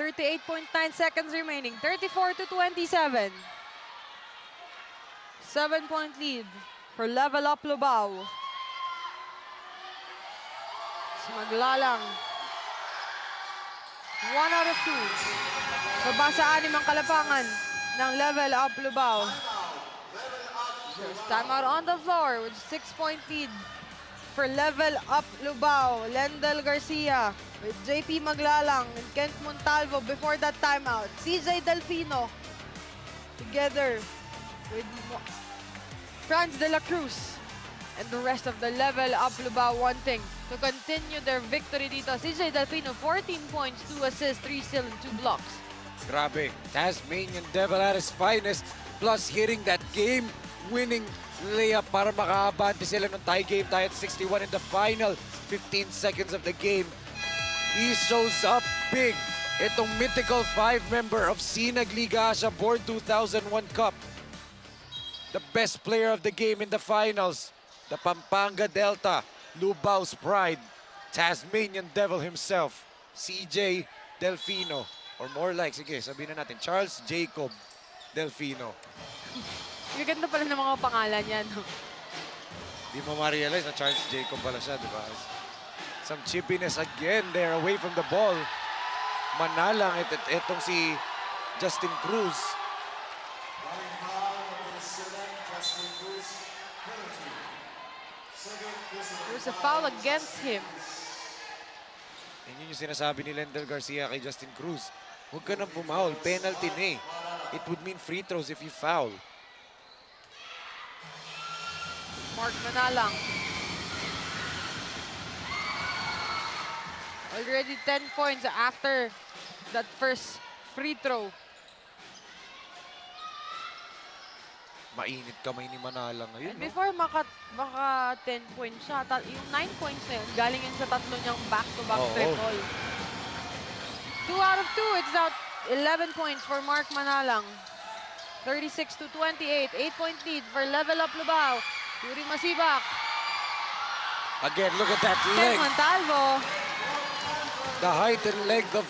.9 seconds remaining. 34-27. 7-point lead for Level Up LUBAO. Maglalang. 1 out of 2. Babasa 6 ang kalapangan ng Level Up Lubao. First timeout on the floor with 6-point lead for Level Up Lubao. Lendel Garcia with JP Maglalang and Kent Montalvo before that timeout. CJ Delfino together with Franz de la Cruz. And the rest of the Level Up Lubao wanting to continue their victory dito. CJ Delfino, 14 points, 2 assists, 3 steals, and 2 blocks. Grabe. Tasmanian Devil at his finest. Plus hitting that game-winning layup para makaabante sila ng tie game tayo at 61 in the final 15 seconds of the game. He shows up big. Itong mythical 5-member of Sinag Liga Asia Board 2001 Cup. The best player of the game in the finals. The Pampanga Delta, Lubao's pride, Tasmanian Devil himself, CJ Delfino. Or more like, sige, sabihin na natin, Charles Jacob Delfino. Yung ganda pala ng mga pangalan yan. Di mo ma-realize na Charles Jacob pala siya, di ba? Some chippiness again there away from the ball. Manalang, itong si Justin Cruz. There's a foul against him. Yan yun yung sinasabi ni Lendel Garcia kay Justin Cruz. Huwag ka nang pumaul. Penalty na eh. It would mean free throws if you foul. Mark Manalang. Already 10 points after that first free throw. Mainit kamay ni Manalang ngayon. And No? before maka 10 points siya, yung 9 points na yun, galing yun sa tatlo niyang back-to-back Oo. triple. 2 out of 2, it's out 11 points for Mark Manalang. 36-28, 8-point lead for Level Up Lubao. Yuri Masibak. Again, look at that Ken leg. Montalvo. The height and length of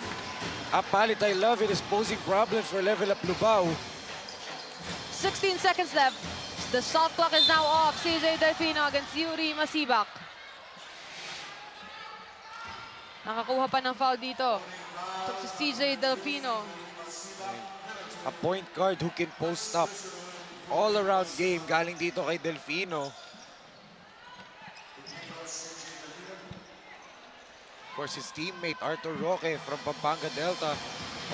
APALIT, I love it, is posing problems for Level Up Lubao. 16 seconds left. The shot clock is now off. CJ Delfino against Yuri Masibak. Nakakuha pa ng foul dito. Ito si CJ Delfino. A point guard who can post up. All-around game galing dito kay Delfino. Of course, his teammate Arthur Roque from Pampanga Delta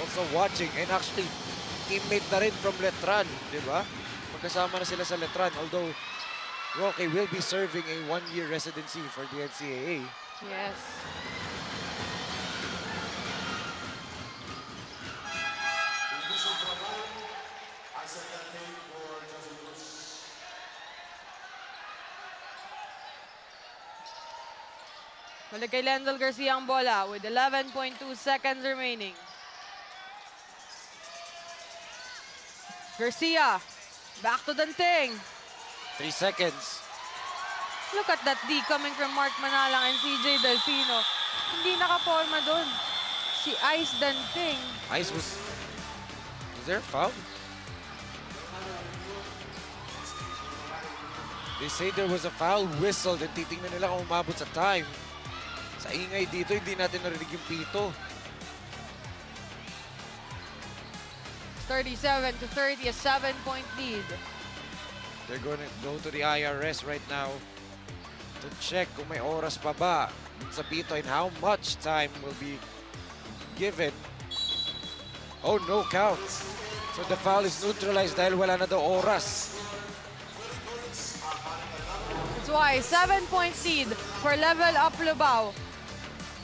also watching, and actually teammate na rin from Letran, di ba? Magkasama na sila sa Letran, although Roque will be serving a 1-year residency for the NCAA. Yes. Balik kay Lendel Garcia ang bola with 11.2 seconds remaining. Garcia, back to Danting. 3 seconds. Look at that D coming from Mark Manalang and CJ Delfino. Hindi nakaporma doon. Si Ice Danting. Ice was there a foul? They say there was a foul whistled and titingnan nila kung umabot sa time. Sa ingay dito, hindi natin narinig yung pito. 37-30, a 7-point lead. They're going to go to the IRS right now to check kung may oras pa ba sa pito and how much time will be given. Oh, no count. So the foul is neutralized dahil wala na daw oras. That's why 7-point lead for Level Up Lubao.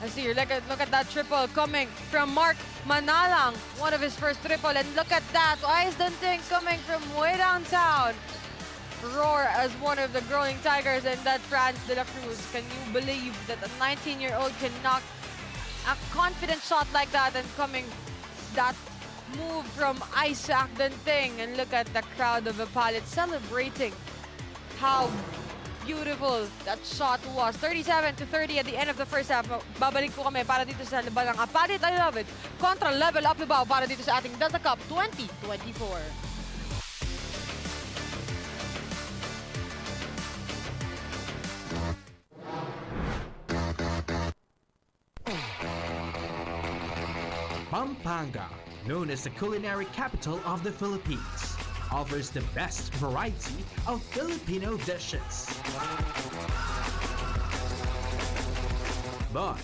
I see, look at that triple coming from Mark Manalang. One of his first triple, and look at that. Ice Danting coming from way downtown. Roar as one of the growing Tigers, and that Franz de la Cruz. Can you believe that a 19-year-old can knock a confident shot like that and coming that move from Isaac Danting? And look at the crowd of APALIT celebrating how beautiful that shot was. 37-30 at the end of the first half. Babalik po kami para dito sa laban ng APALIT, I love it, kontra Level Up Lubao para dito sa ating Delta Cup 2024. Pampanga, known as the culinary capital of the Philippines, offers the best variety of Filipino dishes. But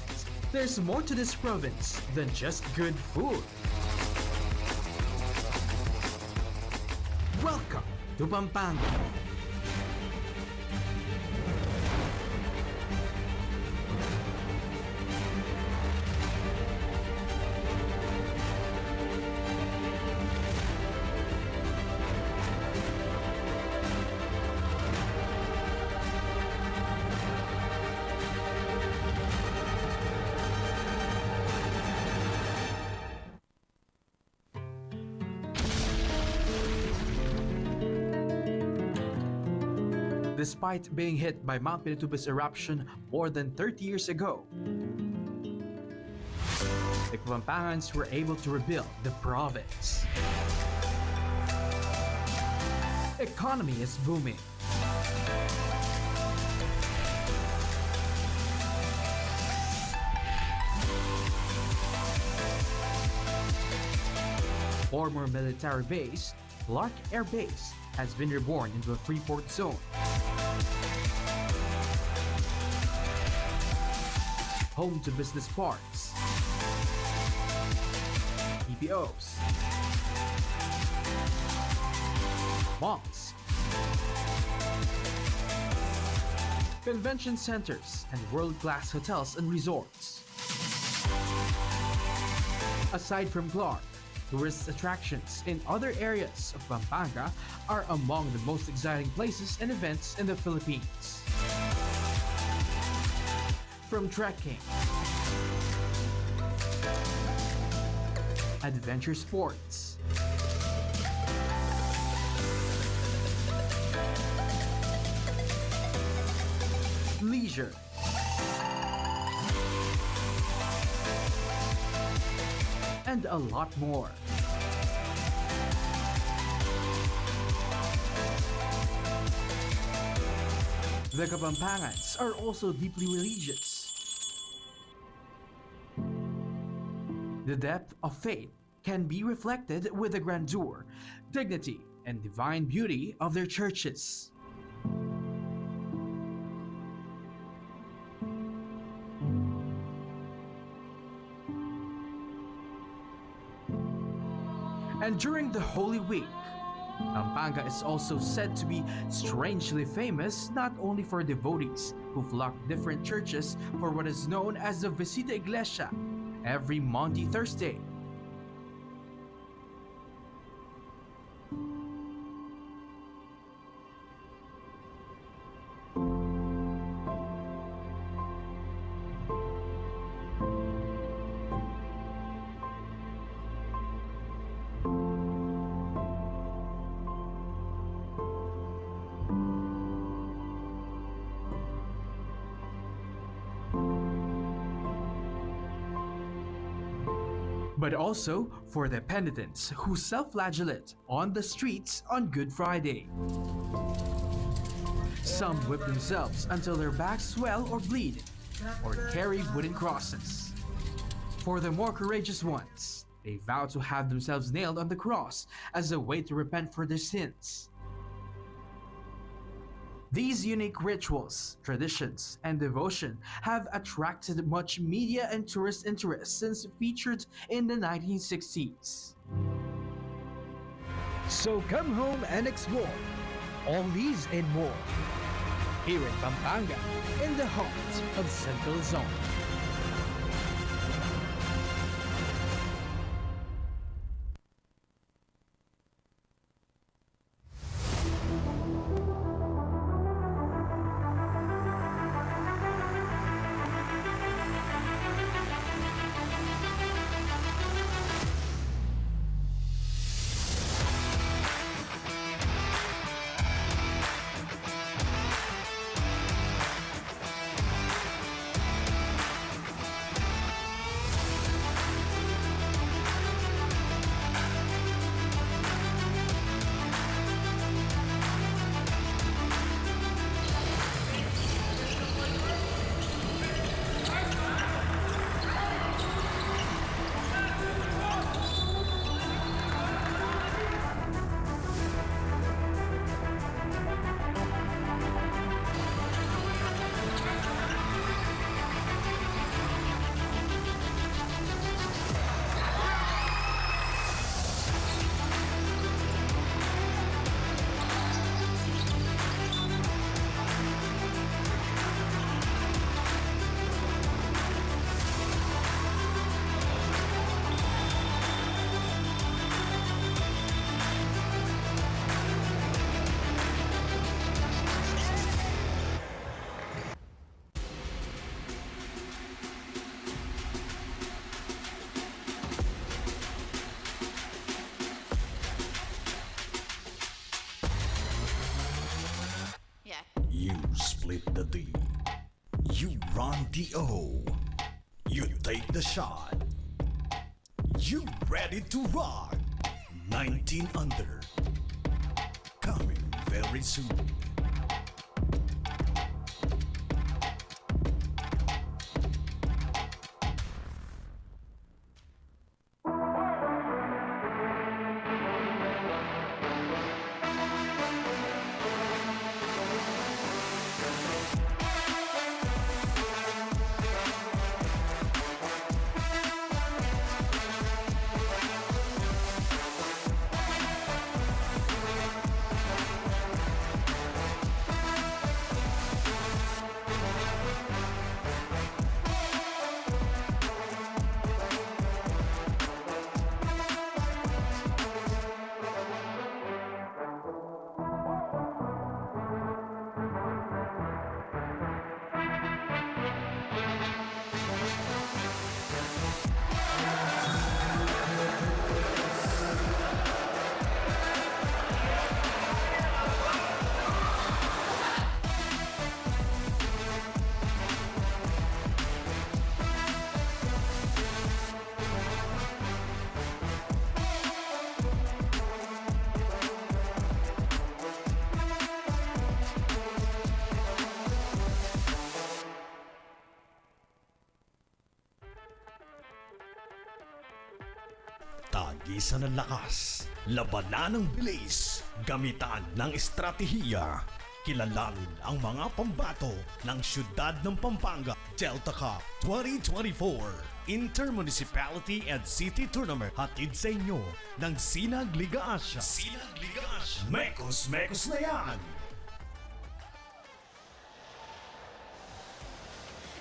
there's more to this province than just good food. Welcome to Pampanga. Despite being hit by Mount Pinatubo's eruption more than 30 years ago, the Pampangans were able to rebuild the province. Economy is booming. Former military base, Clark Air Base, has been reborn into a free port zone. Home to business parks, EPOs, malls, convention centers, and world-class hotels and resorts. Aside from Clark, tourist attractions in other areas of Pampanga are among the most exciting places and events in the Philippines. From trekking, adventure sports, leisure, and a lot more. The Kapampangans are also deeply religious. The depth of faith can be reflected with the grandeur, dignity, and divine beauty of their churches. And during the Holy Week, Pampanga is also said to be strangely famous not only for devotees who flock different churches for what is known as the Visita Iglesia every Maundy Thursday. But also for the penitents who self-flagellate on the streets on Good Friday. Some whip themselves until their backs swell or bleed, or carry wooden crosses. For the more courageous ones, they vow to have themselves nailed on the cross as a way to repent for their sins. These unique rituals, traditions, and devotion have attracted much media and tourist interest since featured in the 1960s. So come home and explore all these and more here in Pampanga, in the heart of Central Zone. You split the D. You run the O. You take the shot. You ready to rock. 19 under. Coming very soon. Tagisan ng lakas, labanan ng bilis, gamitan ng estratehiya. Kilalanin ang mga pambato ng siyudad ng Pampanga Delta Cup 2024 Inter-Municipality and City Tournament. Hatid sa inyo ng Sinag Liga Asia. Sinag Liga Asia. Mekos na yan!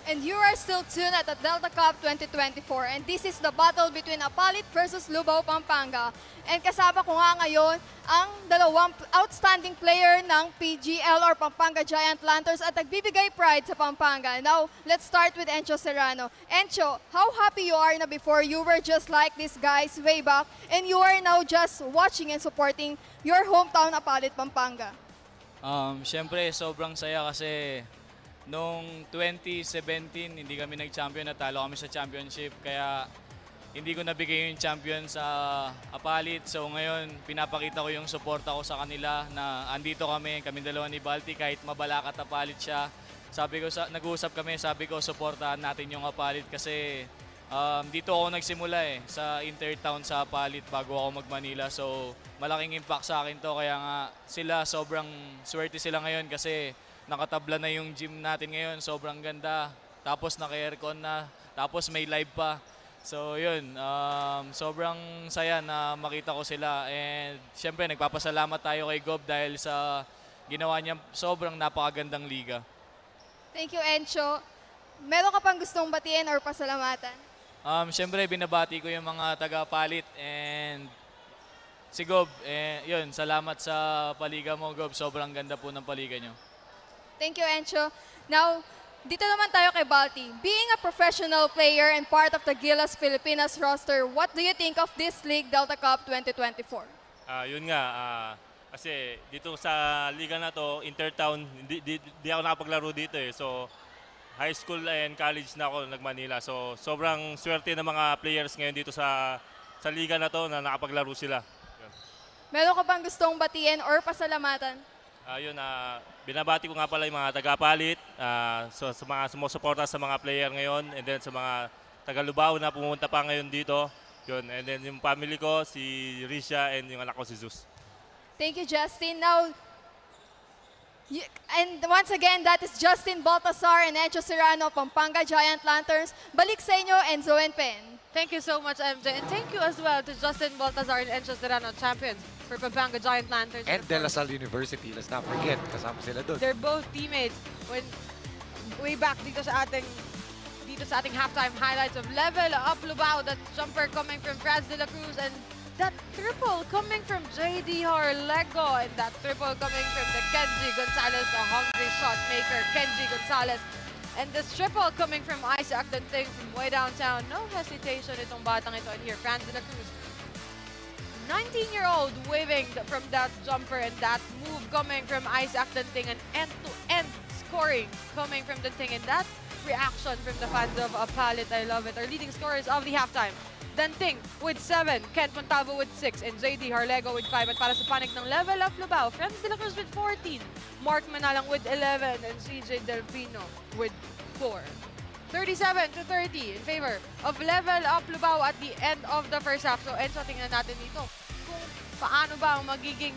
And you are still tuned at the Delta Cup 2024, and this is the battle between APALIT versus LUBAO Pampanga. And kasama ko nga ngayon ang dalawang outstanding player ng PGL or Pampanga Giant Lanterns at nagbibigay pride sa Pampanga. Now, let's start with Encho Serrano. Encho, how happy you are na before you were just like these guys way back, and you are now just watching and supporting your hometown APALIT Pampanga? Siyempre, sobrang saya kasi noong 2017, hindi kami nag-champion, natalo kami sa championship. Kaya hindi ko nabigay yung champion sa APALIT. So ngayon, pinapakita ko yung suporta ko sa kanila na andito kami dalawa ni Balti, kahit mabalakat APALIT siya. Sabi ko, nag-uusap kami, sabi ko, suportahan natin yung APALIT kasi dito ako nagsimula sa Intertown sa APALIT bago ako mag-Manila. So malaking impact sa akin to, kaya nga sila sobrang swerte sila ngayon kasi nakatabla na yung gym natin ngayon, sobrang ganda. Tapos naka-aircon na, tapos may live pa. So yun, sobrang saya na makita ko sila. And syempre nagpapasalamat tayo kay Gob dahil sa ginawa niya sobrang napakagandang liga. Thank you, Encho. Meron ka pang gustong batiin or pasalamatan? Syempre binabati ko yung mga taga-APALIT and si Gob. Yun, salamat sa paliga mo, Gob. Sobrang ganda po ng paliga nyo. Thank you, Encho. Now, dito naman tayo kay Balti. Being a professional player and part of the Gilas Filipinas roster, what do you think of this league, Delta Cup 2024? Yun nga, kasi dito sa liga na to, Intertown, di ako nakapaglaro dito So, high school and college na ako nag-Manila. So, sobrang swerte ng mga players ngayon dito sa liga na to na nakapaglaro sila. Yun. Meron ka bang gustong batiin or pasalamatan? Binabati ko nga pala yung mga taga-APALIT, sa mga sumusuporta sa mga player ngayon, and then sa mga taga-LUBAO na pumunta pa ngayon dito. Yun, and then yung family ko, si Risha, and yung anak ko si Zeus. Thank you, Justin. Now, and once again, that is Justin Baltasar and Encho Serrano, Pampanga Giant Lanterns. Balik sa inyo, Enzo and Pen. Thank you so much, MJ. And thank you as well to Justin Baltazar and Encho Serrano, champions for Pampanga Giant Lanterns. And De La Salle University, let's not forget, kasama sila doon. They're both teammates when way back dito sa ating halftime highlights of Level Up LUBAO, that jumper coming from Franz de la Cruz, and that triple coming from JD Harlego, and that triple coming from the Kenji Gonzalez, the hungry shot maker, Kenji Gonzalez. And this triple coming from Isaac Danting from way downtown. No hesitation itong batang ito. And here, Franz de la Cruz 19-year-old waving from that jumper, and that move coming from Isaac Danting, an end-to-end scoring coming from Danting, and that reaction from the fans of APALIT. I love it. Our leading scorers of the halftime. Danting with 7, Kent Montalvo with 6, and JD Harlego with 5. At para sa panig ng Level Up Lubao, Friends de la Cruz with 14, Mark Manalang with 11, and CJ Delfino with 4. 37-30 in favor of Level Up Lubao at the end of the first half. So Enzo, tingnan natin dito kung paano ba ang magiging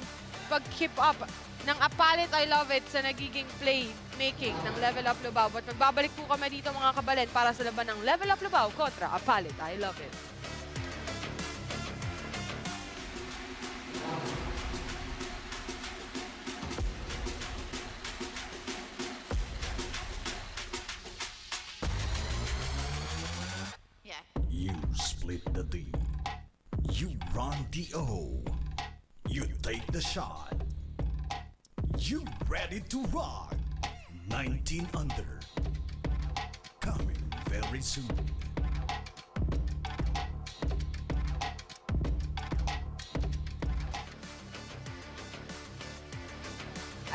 pag-keep up ng APALIT I Love It sa nagiging play-making ng Level Up Lubao. But magbabalik po kami dito mga kabalen para sa laban ng Level Up Lubao kontra APALIT I Love It. You split the D. You run the O. You take the shot. You ready to rock. 19 under. Coming very soon.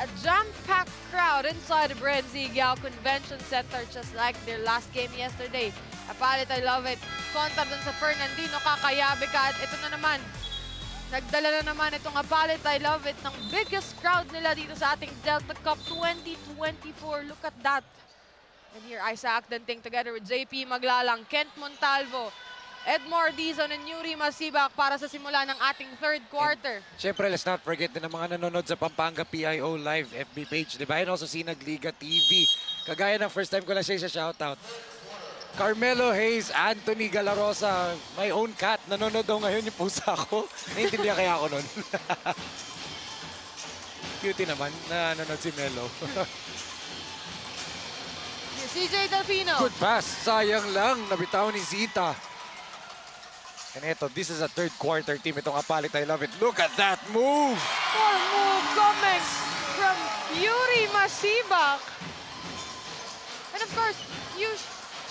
A jam-packed crowd inside the BREN GUIAO Convention Center, just like their last game yesterday. APALIT I Love It kontra dun sa Fernandino, kakayabe ka. At ito na naman, nagdala na naman itong APALIT I Love It ng biggest crowd nila dito sa ating Delta Cup 2024. Look at that. And here, Isaac Danting together with JP Maglalang, Kent Montalvo, Edmore Dizon, and Yuri Masibak para sa simula ng ating third quarter. Siyempre, let's not forget din ang mga nanonood sa Pampanga PIO Live FB page, di ba? And also Sinag Liga TV. Kagaya ng first time ko lang siya shoutout. Carmelo Hayes, Anthony Galarosa, my own cat. Nanonood daw ngayon yung pusa ko. Naiintindihan kaya ako nun. Cutie naman na nanonood si Melo. CJ Delfino. Good pass. Sayang lang. Nabitaw ni Zita. And eto, this is a third quarter team. Itong APALIT I Love It. Look at that move! More move coming from Yuri Masibak. And of course, you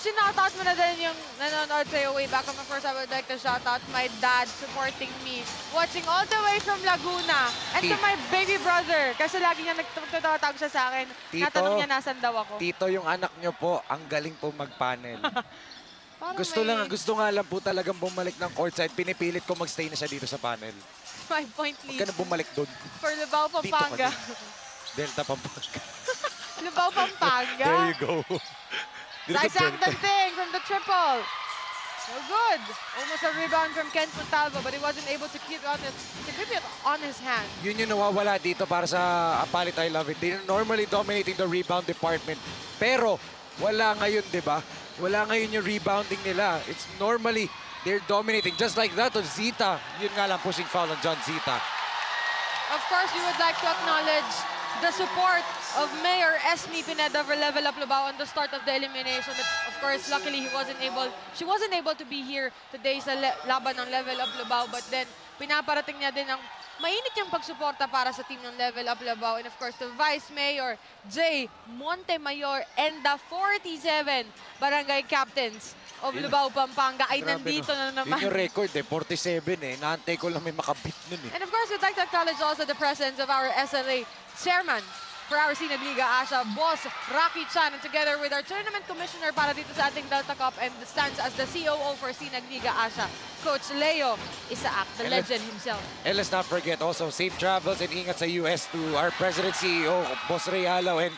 sinoutout mo na din yung nanonood sa'yo way back on the first. I would like to shout out my dad supporting me, watching all the way from Laguna. And to my baby brother, kasi lagi niya nagtatawag siya sa akin. Natanong niya nasan daw ako. Tito, yung anak niyo po, ang galing po mag-panel. Gusto nga lang po talagang bumalik ng courtside. Pinipilit ko magstay na siya dito sa panel. 5-point lead. Huwag ka na bumalik doon. For LUBAO Pampanga. Delta Pampanga. LUBAO Pampanga. There you go. Isaac Danting from the triple. So good. Almost a rebound from Kent Montalvo, but he wasn't able to keep it on his hand. Yun yung nawawala dito para sa APALIT I Love It. They're normally dominating the rebound department. Pero wala ngayon, di ba? Wala ngayon yung rebounding nila. It's normally, they're dominating. Just like that on Zita. Yun nga lang, pushing foul on John Zita. Of course, we would like to acknowledge the support of Mayor Esme Pineda for Level Up Lubao on the start of the elimination. But of course, luckily, she wasn't able to be here today sa laban ng Level Up Lubao. But then, pinaparating niya din ang mainit niyang pagsuporta para sa team ng Level Up Lubao. And of course, the Vice Mayor, J. Montemayor, and the 47 Barangay Captains of LUBAO Pampanga ay nandito na naman. Yun yung record 47 Naantay ko lang may makabit nun And of course, we'd like to acknowledge also the presence of our SLA chairman for our Sinag Liga Asia, Boss Rocky Chan, and together with our tournament commissioner para dito sa ating Delta Cup and stands as the COO for Sinag Liga Asia, Coach Leo Isaac, the legend himself. And let's not forget also safe travels and ingat sa US to our President CEO, Boss Ray Alaw, and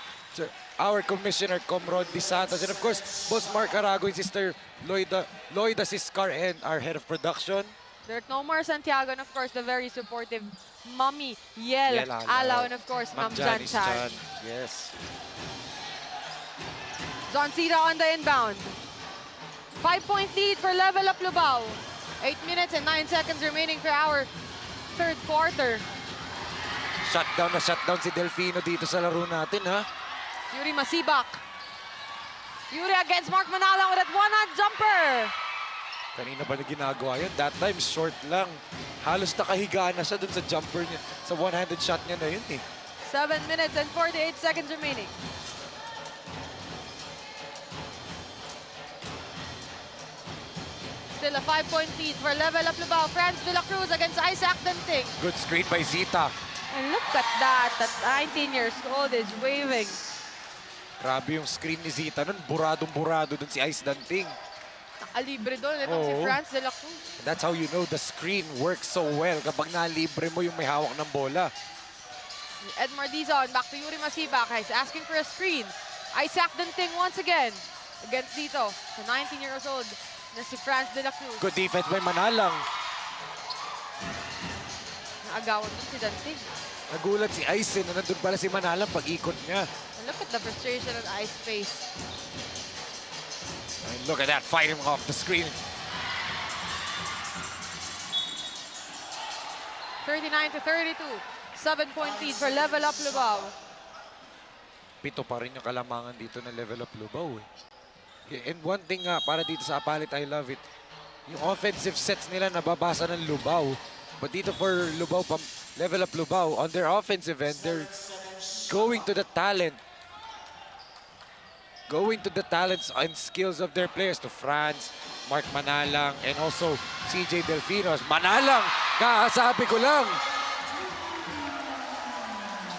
our Commissioner, Comrod Di Santos, and of course, Boss Mark Arago and Sister Loida Siscar, and our Head of Production. There's no more Santiago, and of course, the very supportive Mommy Yel Alaw, and of course, Ma'am Jan Chan. Yes. John Zita on the inbound. 5-point lead for Level Up Lubao. 8 minutes and 9 seconds remaining for our third quarter. Shutdown na shutdown si Delfino dito sa laro natin, ha? Yuri Masibak. Yuri against Mark Manalang with that one-hand jumper. Kanina pa na ginagawa yun. That time, short lang. Halos nakahiga na siya dun sa jumper niya. Sa one-handed shot niya na yun, 7 minutes and 48 seconds remaining. Still a 5-point lead for Level Up Lubao. Franz de la Cruz against Isaac Danting. Good screen by Zita. And look at that. That 19 years old is waving. Grabe yung screen ni Zita nun. Buradong-burado dun si Ice Danting. Nakalibre doon. Itong si Oo. Franz de la Cruz. That's how you know the screen works so well kapag nalibre mo yung may hawak ng bola. Edmar Dizon, back to Yuri Masibak. He's asking for a screen. Isaac Danting once again against dito. The 19 years old na si Franz de la Cruz. Good defense by Manalang. Naagawan din si Danting. Nagulat si Ice na nandun pala si Manalang pag-ikot niya. And look at the frustration on Ice's face. And look at that, fighting off the screen. 39-32. 7-point lead for Level Up Lubao. Pito pa rin yung kalamangan dito na Level Up Lubao. And one thing nga, para dito sa APALIT, I love it. Yung offensive sets nila nababasa ng Lubao. But dito for Lubao, Level Up Lubao, on their offensive end, they're going to the talent. Going to the talents and skills of their players. To Franz, Mark Manalang, and also CJ Delfinos. Manalang, kasabi ko lang.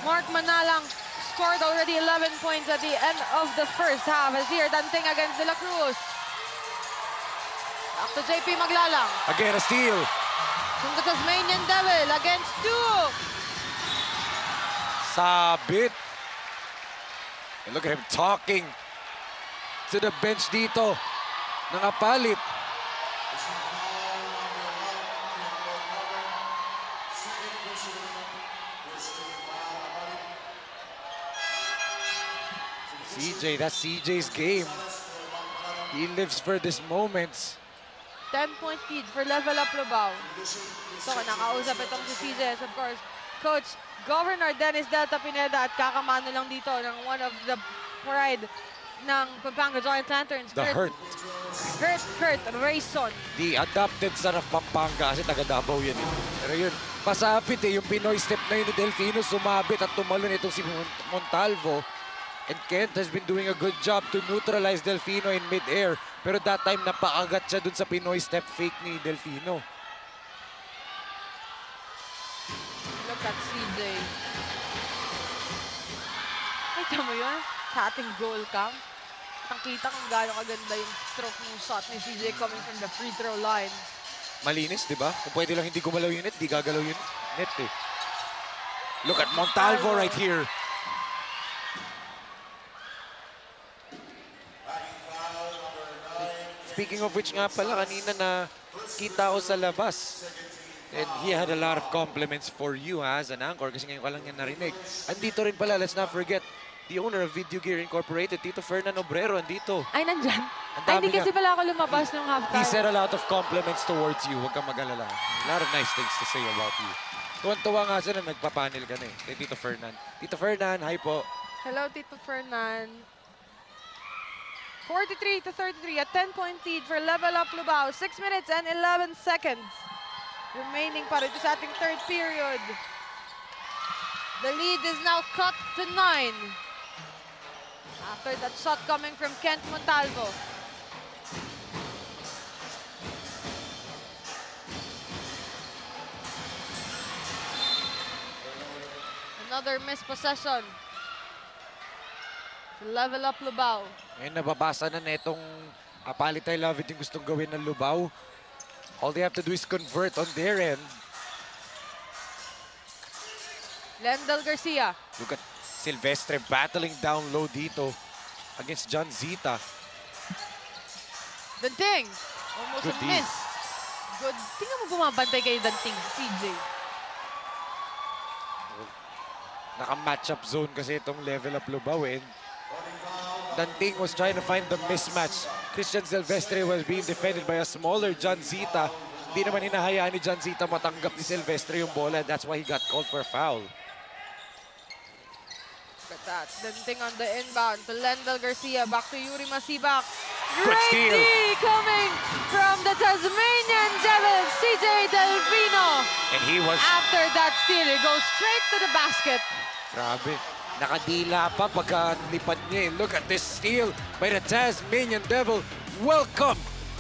Mark Manalang scored already 11 points at the end of the first half. As here, Danting against De La Cruz. Back to JP Maglalang. Again, a steal. From the Tasmanian Devil against Duke. Sabit. And look at him talking to the bench dito ng APALIT. CJ, that's CJ's game. He lives for these moments. 10-point lead for Level Up Lubao. So, nakausap itong si CJ. Of course, Coach Governor Dennis Delta Pineda at kakamano lang dito ng one of the pride ng Pampanga Giant Lanterns. The Hurt. Kurt Rayson. The adopted son of Pampanga kasi taga Davao yan. Pero yun, pasapit yung Pinoy step na yun ni Delfino, sumabit at tumalon itong si Montalvo. And Kent has been doing a good job to neutralize Delfino in mid-air. Pero that time, napakagat siya dun sa Pinoy step fake ni Delfino. Look at CJ. Kita mo yun? Sa ating goal cam. Nakita kung gaano kaganda yung stroke ng shot ni CJ coming from the free throw line. Malinis, di ba? Kung pwede lang hindi gumalaw yung net, di gagalaw yung net eh. Look at Montalvo right here. Speaking of which nga pala, kanina na kita ko sa labas. And he had a lot of compliments for you as an anchor kasi ngayon ka lang yan narinig. Andito rin pala, let's not forget, the owner of Video Gear Incorporated, Tito Fernando Obrero, andito. Ay, nandyan. Ang Ay, dami hindi kasi niya. pala ako lumabas ng He halftime. said a lot of compliments towards you. Huwag kang mag-alala. A lot of nice things to say about you. Tuwan-tuwa nga siya na nagpapanel ka na eh. Kay Tito Fernan. Tito Fernan, hi po. Hello, Tito Fernan. 43-33, a 10-point lead for Level Up Lubao. 6 minutes and 11 seconds remaining para ito sa ating third period. The lead is now cut to 9. After that shot coming from Kent Montalvo. Another missed possession. Level Up Lubao. Ngayon nababasa na netong APALIT I Love It yung gustong gawin ng Lubao. All they have to do is convert on their end. Lendel Garcia. Look at Silvestre battling down low dito against John Zita. Danting. Almost Good a D. miss. Good. Tingnan mo bumabantay kay Danting, CJ. Naka-matchup zone kasi itong Level Up Lubao and Danting was trying to find the mismatch. Christian Silvestre was being defended by a smaller John Zita. Hindi naman hinahayaan ni John Zita matanggap ni Silvestre yung bola. That's why he got called for a foul. Look at that. Danting on the inbound to Lendel Garcia. Back to Yuri Masibak. Good Great steal. D coming from the Tasmanian Devil, CJ Delfino. And he was... After that steal, he goes straight to the basket. Grabe. Nakadila pa pagkalipad niya. Look at this steal by the Tasmanian Devil. Welcome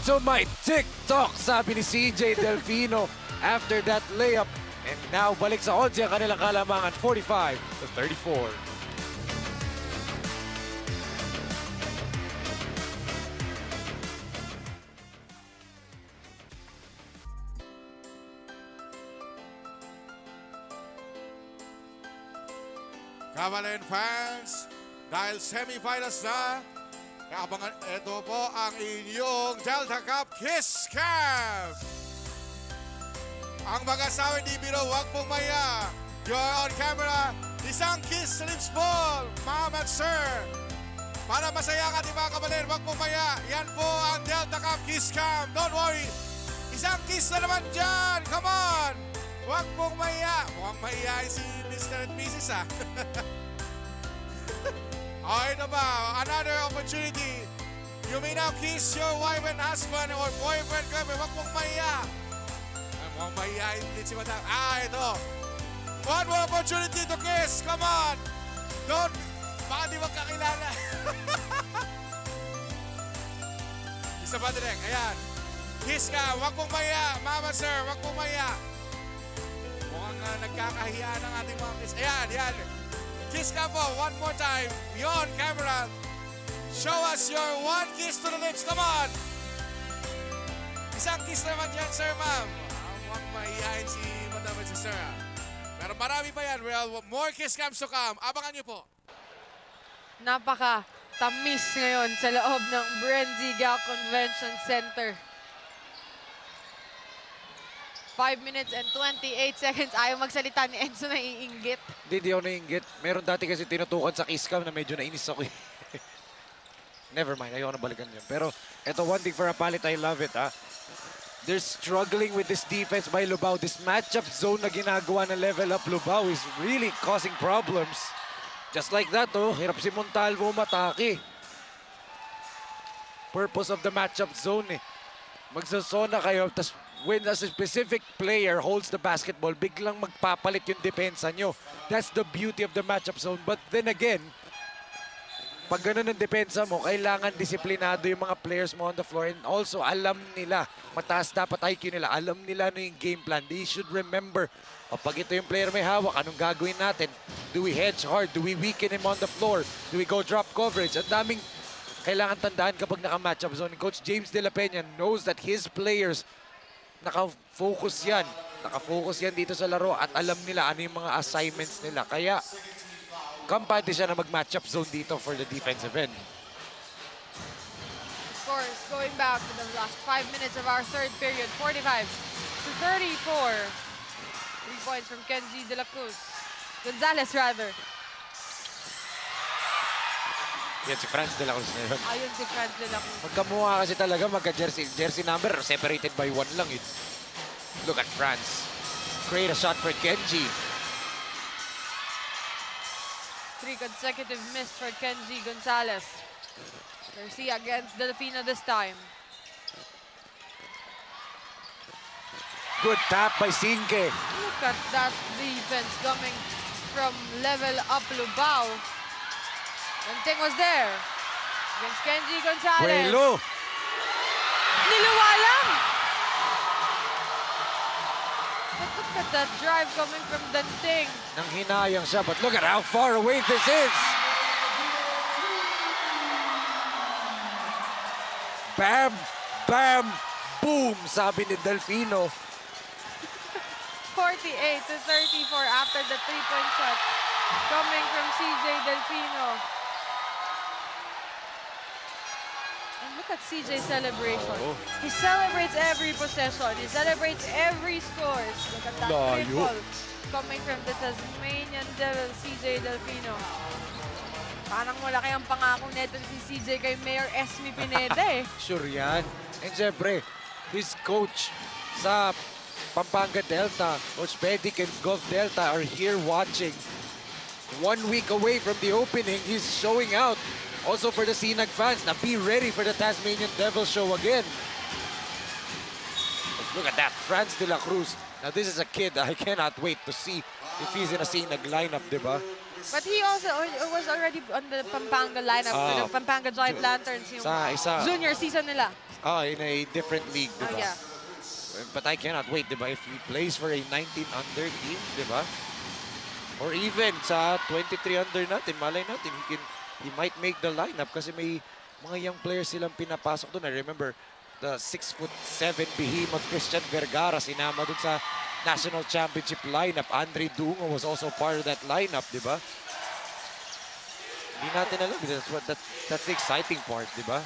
to my TikTok, sabi ni CJ Delfino after that layup. And now, balik sa odds ang kanilang kalamangan, 45-34. Kabaleen fans, dahil semifinals na, abangan, ito po ang inyong Delta Cup Kiss Cam! Ang mag-asawa ni Biro, huwag pong maya. You're on camera, isang kiss sa lips ball, ma'am and sir. Para masaya ka, di ba, Kabaleen, huwag pong maya. Yan po ang Delta Cup Kiss Cam. Don't worry, isang kiss na naman dyan. Come on! Huwag pong maya. Mukhang mahihayin si Mr. and Mrs. ha. Okay na ba? Another opportunity. You may now kiss your wife and husband or boyfriend. Huwag pong maya. Mukhang mahihayin din si Madam. Ito. One more opportunity to kiss. Come on. Don't. Baka di magkakilala. Isa pa direct. Ayan. Kiss ka. Huwag pong maya. Mama, sir. Huwag pong maya. Mukhang nagkakahiya ng ating mga kiss. Ayan, yan. Kiss ka po. One more time. Beyond camera. Show us your one kiss to the lips. Come on. Isang kiss naman yan, sir, ma'am. Mukhang maiyahin si Madam at si sir. Pero marami pa yan. Well, more kiss cams to come. Abangan niyo po. Napaka-tamis ngayon sa loob ng BREN GUIAO Convention Center. 5 minutes and 28 seconds. Ayaw magsalita ni Enzo, na iinggit. Hindi ako naiinggit. Meron dati kasi tinutukan sa kiss cam na medyo nainis ako eh. Never mind, ayaw na balikan yun. Pero ito, one thing for APALIT, I love it ha. They're struggling with this defense by LUBAO. This matchup zone na ginagawa na level up LUBAO is really causing problems. Just like that, oh. Hirap si Montalvo matake. Purpose of the matchup zone eh. Magsasona kayo, tas when a specific player holds the basketball, biglang magpapalit yung depensa nyo. That's the beauty of the matchup zone. But then again, pag ganun ang depensa mo, kailangan disiplinado yung mga players mo on the floor. And also, alam nila, mataas dapat IQ nila, alam nila ano yung game plan. They should remember, pag ito yung player may hawak, anong gagawin natin? Do we hedge hard? Do we weaken him on the floor? Do we go drop coverage? Ang daming kailangan tandaan kapag naka-matchup zone. Coach James De La Peña knows that his players naka-focus yan. Naka-focus yan dito sa laro at alam nila ano yung mga assignments nila. Kaya, kampante siya na mag-matchup zone dito for the defensive end. Scores going back to the last 5 minutes of our third period. 45-34. 3 points from Kenji De La Cruz. Gonzalez, rather. Yan si Franz De La Cruz na yun. Ayun si Franz De La Cruz. Magkamukha kasi talaga, magka-jersey number, separated by 1 lang eh. Look at Franz. Create a shot for Kenji. 3 consecutive miss for Kenji Gonzalez. Garcia against Delfino this time. Good tap by Sinke. Look at that defense coming from level up LUBAO. Ting was there against Kenji Gonzalez. Buelo. Niluwa lang. But look at that drive coming from Danting. Nang hinayang siya, but look at how far away this is. Bam, bam, boom, sabi ni Delfino. 48-34 after the 3-point shot coming from CJ Delfino. And look at CJ's celebration. Oh. He celebrates every possession. He celebrates every scores. Look at that triple coming from the Tasmanian Devil, CJ Delfino. Parang malaki ang pangako neto si CJ kay Mayor Esme Pineda eh. Sure yan. And syempre, his coach sa Pampanga Delta, Coach Pedic and Gulf Delta are here watching. 1 week away from the opening, he's showing out. Also for the Sinag fans, now be ready for the Tasmanian Devil show again. Look at that, Franz De La Cruz. Now this is a kid I cannot wait to see if he's in a Sinag lineup, diba? But he also was already on the Pampanga lineup with the Pampanga Giant Lanterns yung junior season nila. In a different league, Oh, diba? yeah. But I cannot wait, diba? If he plays for a 19 under team, diba? Or even sa 23 under natin, malay natin, he might make the lineup kasi may mga young players silang pinapasok doon. I remember the 6'7" behemoth Christian Vergara sinama doon sa National Championship lineup. Andre Dungo was also part of that lineup, diba? Hindi natin alam. That's the exciting part, diba?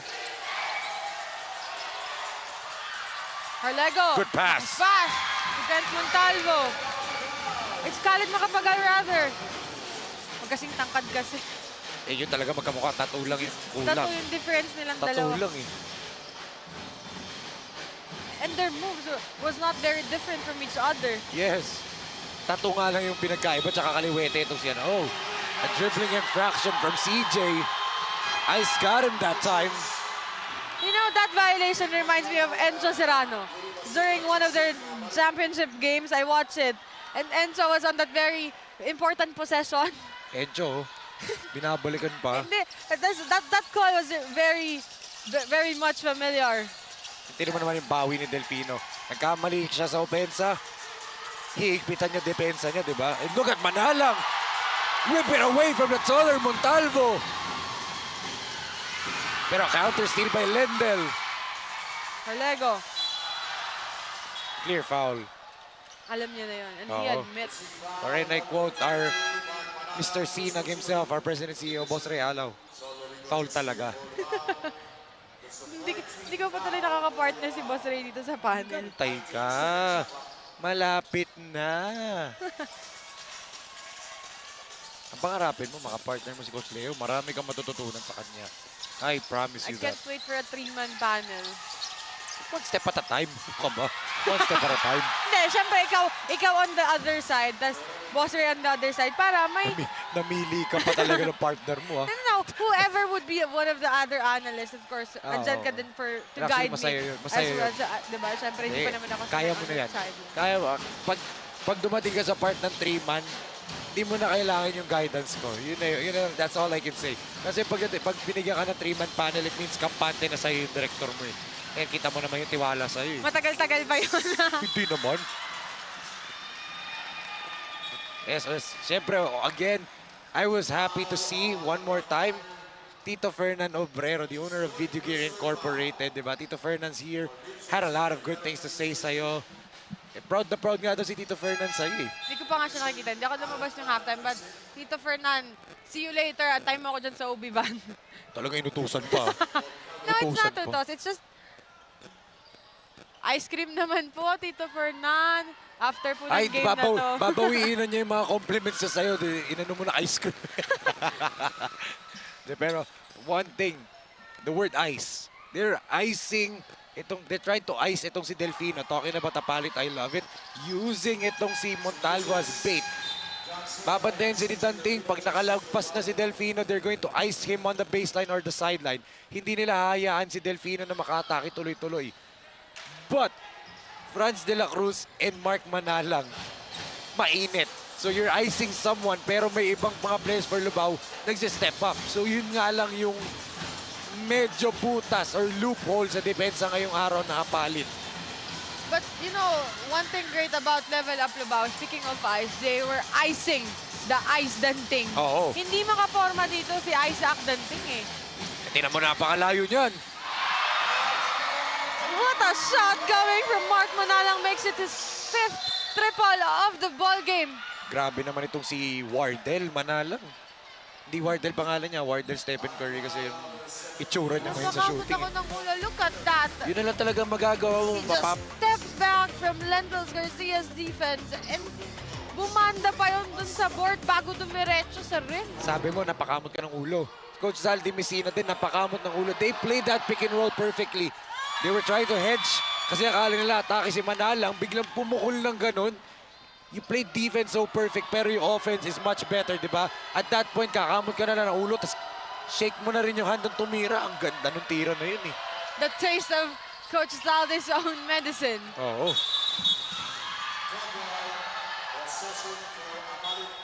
Harlego. Good pass. Pass. Defense Montalvo. It's Khalid Macapagal rather. Magkasing tangkad kasi. Yun talaga magkamukha. Tattoo lang yung kulang. Tattoo yung difference nilang Tattoo dalawa. lang And their moves was not very different from each other. Yes. Tattoo nga lang yung pinagkaiba. Tsaka kaliwete itong siya. Oh, a dribbling infraction from CJ. Ice got him that time. You know, that violation reminds me of Enzo Serrano. During one of their championship games, I watched it. And Enzo was on that very important possession. Enzo, binabalikan pa. Hindi, that call was very much familiar. Tingnan mo naman yung bawi ni Delfino. Nagkamali siya sa opensa. Hiigpitan niya depensa niya, di ba? And look at Manalang. Whip it away from the taller Montalvo. Pero counter steal by Lendl. Harlego. Clear foul. Alam niya na yun. And he admits. Or and I quote our Mr. Sinag himself, our President CEO, Boss Ray Alaw. Foul talaga. Hindi ko pa tuloy nakaka-partner si Boss Ray dito sa panel. Antay ka. Malapit na. Ang pangarapin mo, makapartner mo si Coach Leo, marami kang matututunan sa kanya. I promise you I can't wait for a 3-man panel. One step at a time. Ka ba? One step at a time. Hindi, syempre ikaw on the other side, tas Boss Ray on the other side, para may... Namili ka pa talaga ng partner mo, ha? No, whoever would be one of the other analysts, of course, andyan ka din to guide me. Masaya yun. Masaya yun. Diba? Syempre, hindi pa naman ako kaya mo na yan. Kaya mo. Pag dumating ka sa part ng 3-man, hindi mo na kailangan yung guidance ko. That's all I can say. Kasi pag binigyan ka ng 3-man panel, it means kampante na sa'yo yung director mo eh. Eh, kita mo naman yung tiwala sa'yo eh. Matagal-tagal pa yun. Hindi naman. Yes. Siyempre, again, I was happy to see one more time Tito Fernando Obrero, the owner of Video Gear Incorporated, diba? Tito Fernand's here, had a lot of good things to say sa'yo. Proud na proud nga daw si Tito Fernand sa'yo eh. Hindi ko pa nga siya nakikita. Hindi ako lumabas ng halftime, but Tito Fernand, see you later. Antay mo ako dyan sa OB van. Talaga inutusan pa. No, it's not utos. It's just ice cream naman po, Tito Fernand. After po ng game na to. Babawiin na niya yung mga compliments sa sa'yo. Inano mo na ice cream. Pero one thing, the word ice. They're trying to ice itong si Delfino. Talking about APALIT, I love it. Using itong si Montalvo as bait. Babandayan si Danting. Pag nakalagpas na si Delfino, they're going to ice him on the baseline or the sideline. Hindi nila hayaan si Delfino na makatake tuloy-tuloy. But Franz de la Cruz and Mark Manalang, mainit. So you're icing someone, pero may ibang mga players for LUBAO nagsi-step up. So yun nga lang yung medyo butas or loophole sa depensa ngayong araw na APALIT. But you know, one thing great about Level Up LUBAO, speaking of ice, they were icing the Ice Danting. Oo. Hindi makaporma dito si Isaac Danting eh. Tingnan mo, napakalayo niyan. What a shot coming from Mark Manalang, makes it his 5th triple of the ball game. Grabe naman itong si Wardell Manalang. Hindi Wardell pangalan niya, Wardell Stephen Curry kasi yung itsura niya ngayon sa shooting. Ako ng ulo, look at that. Yun na lang talaga magagawa mo. He just steps back from Lendl Garcia's defense and bumanda pa yun dun sa board bago dumiretso sa rim. Sabi mo, napakamot ka ng ulo. Coach Zaldi Messina din, napakamot ng ulo. They played that pick and roll perfectly. They were trying to hedge kasi akala nila atake si Manalang, biglang pumukol ng ganun. You played defense so perfect pero yung offense is much better, di ba? At that point, kakamot ka na ng ulo, tapos shake mo na rin yung hand ng tumira. Ang ganda ng tira na yun eh. The taste of Coach Zaldi's own medicine. Oo.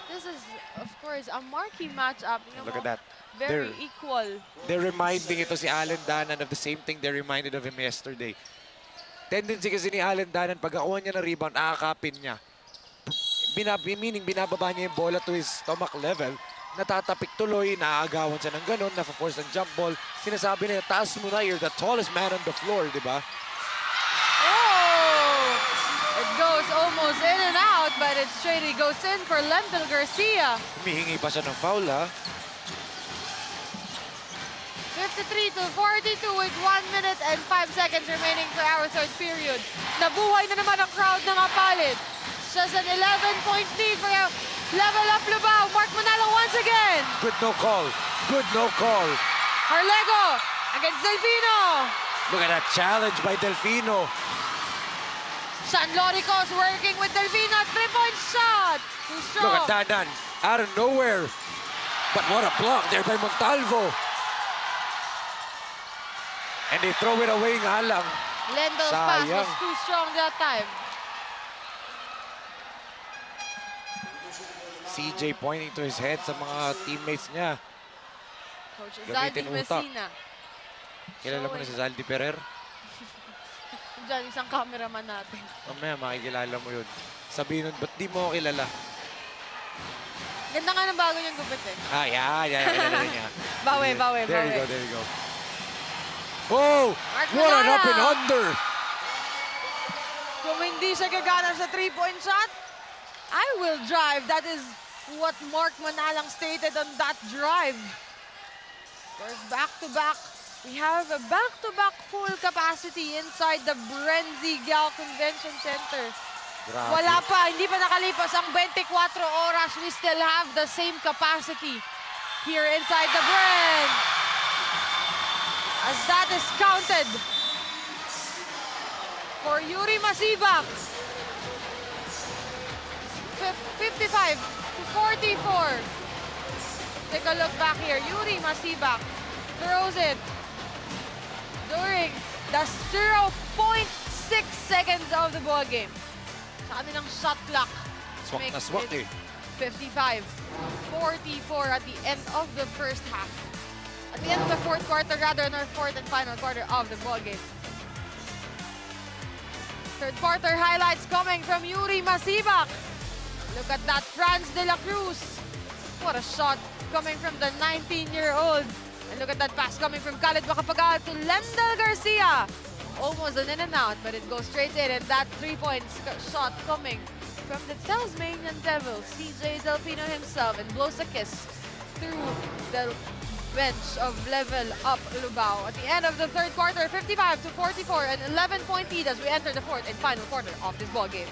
This is, of course, course, a marquee matchup. Look at that. Very equal. They're reminding ito si Alan Danan of the same thing they reminded of him yesterday. Tendency kasi ni Alan Danan, pag nakuha niya ng rebound, aakapin niya. Meaning, binababa niya yung bola to his stomach level. Natatapik tuloy, naaagawan siya ng ganun, nafa-force ng jump ball. Sinasabi niya, taas mo na, you're the tallest man on the floor, di ba? Oh! It goes almost in and out, but it straight goes in for Lendl Garcia. Humihingi pa siya ng foul, ha? 53-42 with 1 minute and 5 seconds remaining for our third period. Nabuhay na naman ang crowd ng APALIT. Just an 11-point lead for Level Up Lubao. Mark Manalo once again. Good no call. Good no call. Harlego against Delfino. Look at that challenge by Delfino. San Loricos working with Delfino. 3-point shot. Too strong. Look at Danan. Out of nowhere. But what a block there by Montalvo. And they throw it away nga lang. Lendl's pass Sayang. was too strong that time. CJ pointing to his head sa mga teammates niya. Coach Gamitin Zaldi utak. Messina. Kilala mo na si Zaldi Ferrer? Diyan, isang cameraman natin. Mamaya makikilala mo yun. Sabihin nun, ba't di mo ako kilala? Ganda nga ng bago niyang gupit eh. Kilala niya. Bawi. There you go. Oh! Mark What an Manala. up and under! Kung hindi siya gagana sa 3-point shot, I will drive. That is what Mark Manalang stated on that drive. Of course, back-to-back. We have a back-to-back full capacity inside the BREN GUIAO Convention Center. Grabe. Wala pa, hindi pa nakalipas ang 24 oras. We still have the same capacity here inside the BREN. As that is counted for Yuri Masibak. 55-44. Take a look back here. Yuri Masibak throws it during the 0.6 seconds of the ball game. Sa kanilang shot clock. Swak na Makes swak it eh. 55-44 at the end of the first half. At the end of the fourth quarter, rather, in our fourth and final quarter of the ball game. Third quarter highlights coming from Yuri Masibak. Look at that, Franz de la Cruz. What a shot coming from the 19-year-old. And look at that pass coming from Khalid Macapagal to Lendl Garcia. Almost an in and out, but it goes straight in. And that 3-point shot coming from the Tasmanian Devil, CJ Delfino himself, and blows a kiss through the bench of Level Up Lubao. At the end of the third quarter, 55-44, an 11-point lead as we enter the fourth and final quarter of this ball game.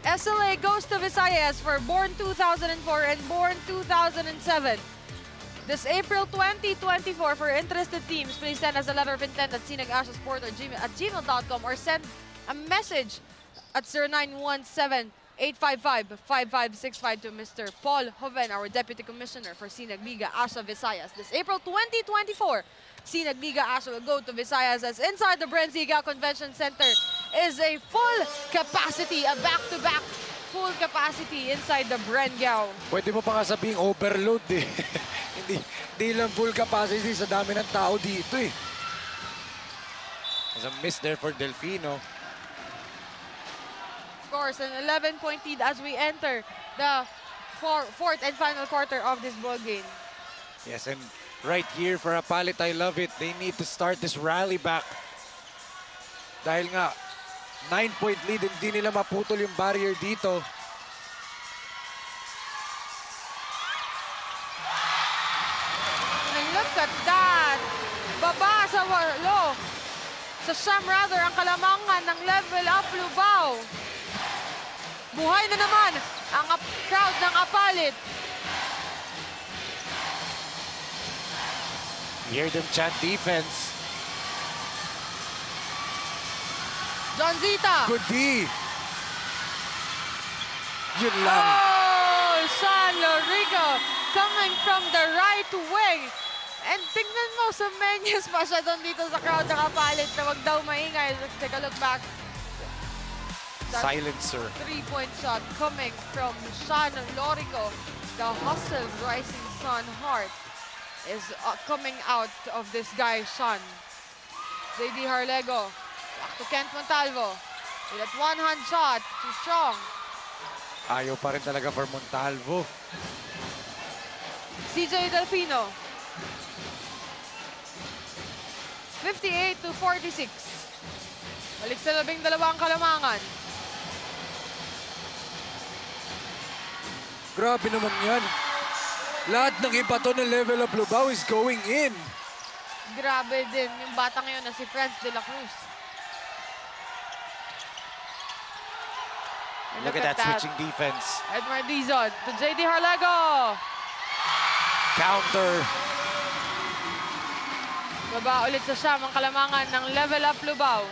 SLA goes to Visayas for born 2004 and born 2007. This April 2024, for interested teams, please send us a letter of intent at sinag-sport@gmail.com or send a message at 0917-855-5565 to Mr. Paul Joven, our Deputy Commissioner for Sinag Liga Asha Visayas. This April 2024, Sinag Liga Asha will go to Visayas as inside the BREN GUIAO Convention Center is a full capacity, a back-to-back full capacity inside the BREN GUIAO. Pwede mo pa nga sabihing overload eh. hindi lang full capacity sa dami ng tao dito eh. There's a miss there for Delfino. Of course, an 11-point lead as we enter the fourth and final quarter of this ball game. Yes, and right here for APALIT, I love it. They need to start this rally back. Dahil nga, 9-point lead, hindi nila maputol yung barrier dito. And look at that! Baba sa walo. Sa siyam rather, ang kalamangan ng Level Up Lubao. Buhay na naman ang crowd ng APALIT. Hear them chant defense. John Zita. Good D. Yun lang. Oh, San Lorico coming from the right wing. And tingnan mo, sa Menyes pa siya doon dito sa crowd ng APALIT na wag daw maingay. Let's take a look back. That Silencer. three-point shot coming from San Lorico. The hustle rising sun heart is coming out of this guy, Sean. JD Harlego. Back to Kent Montalvo. With that one-hand shot. Too strong. Ayaw pa rin talaga for Montalvo. CJ Delfino. 58-46. Balik sa 12 ang Kalamangan. Grabe naman yan. Lahat ng impato ng level of LUBAO is going in. Grabe din yung bata ngayon na si Franz de la Cruz. And Look at that switching defense. Edmar Dizon to JD Harlego. Counter. Baba ulit sa siyam ang Kalamangan ng level up LUBAO.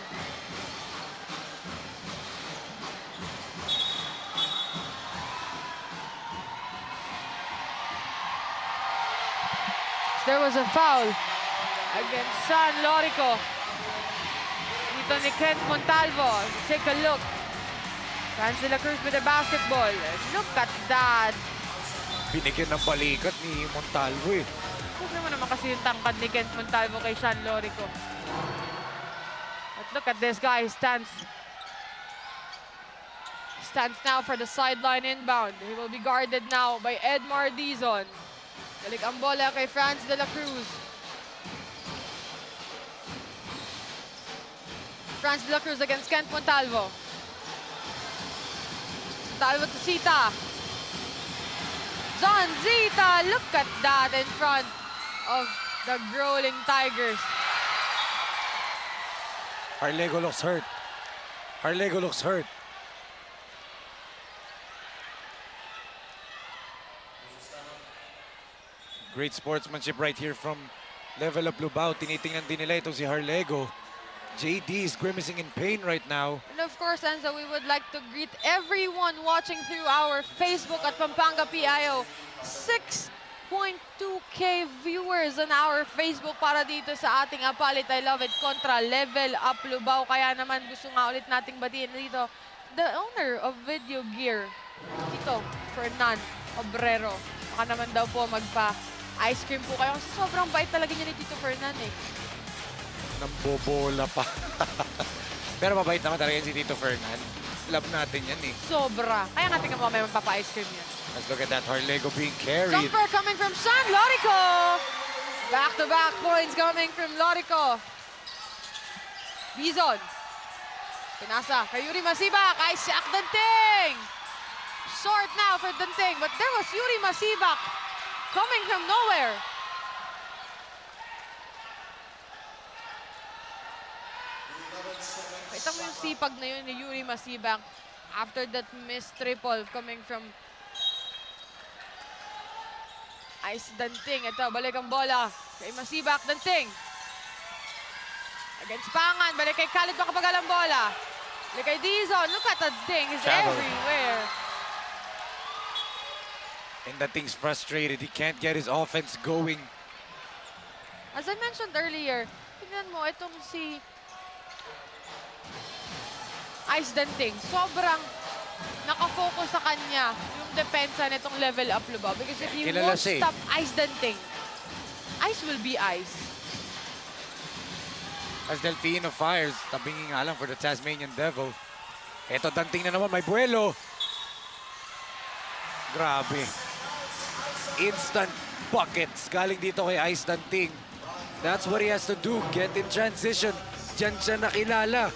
There was a foul against San Lorico. Dito ni Kent Montalvo. Take a look. Franz de la Cruz with the basketball. Look at that. Binigyan ng balikat ni Montalvo eh. Huwag naman kasi yung tangkad ni Kent Montalvo kay San Lorico. But look at this guy. Stands now for the sideline inbound. He will be guarded now by Edmar Dizon. Balik ang bola kay Franz de la Cruz. Franz de la Cruz against Kent Montalvo. Montalvo to Zita. John Zita, look at that in front of the Growling Tigers. Harlego looks hurt. Harlego looks hurt. Great sportsmanship right here from level of LUBAO. Tinitingnan din nila itong si Harlego. JD is grimacing in pain right now. And of course, Enzo, we would like to greet everyone watching through our Facebook at Pampanga PIO. 6.2K viewers on our Facebook para dito sa ating APALIT I Love It kontra Level Up LUBAO. Kaya naman gusto nga ulit nating batiin dito the owner of Video Gear, Tito Fernando Obrero. Baka naman daw po magpa-ice cream po kayo. Sobrang bait talaga niya ni Tito Fernando eh. Nambobola pa. Pero mabait naman talaga yan si Tito Fernand. Love natin yan eh. Sobra. Kaya nga tingnan mo may magpapa-ice cream yan. Let's look at that Harlego being carried. Jumper coming from San Lorico. Back-to-back points coming from Lorico. Bizon. Pinasa kay Yuri Masibak. Ay, Siak Danting. Short now for Danting. But there was Yuri Masibak coming from nowhere. Kita mo yung sipag na yun ni Yuri Masibak after that missed triple coming from Ice Danting. Ito, balik ang bola kay Masibak. Danting. Against Pangan. Balik kay Khalid makapagal ang bola. Balik kay Dizon. Look at that thing. He's everywhere. And that thing's frustrated. He can't get his offense going. As I mentioned earlier, tingnan mo, itong si Ice Danting. Sobrang nakafocus sa kanya yung depensa nitong level up LUBAO. Because if you Kilala won't siya eh. stop Ice Danting, Ice will be Ice. As Delfino fires, tabingin nga lang for the Tasmanian Devil. Eto, Danting na naman, may buwelo. Grabe. Instant buckets galing dito kay Ice Danting. That's what he has to do, get in transition. Diyan siya nakilala.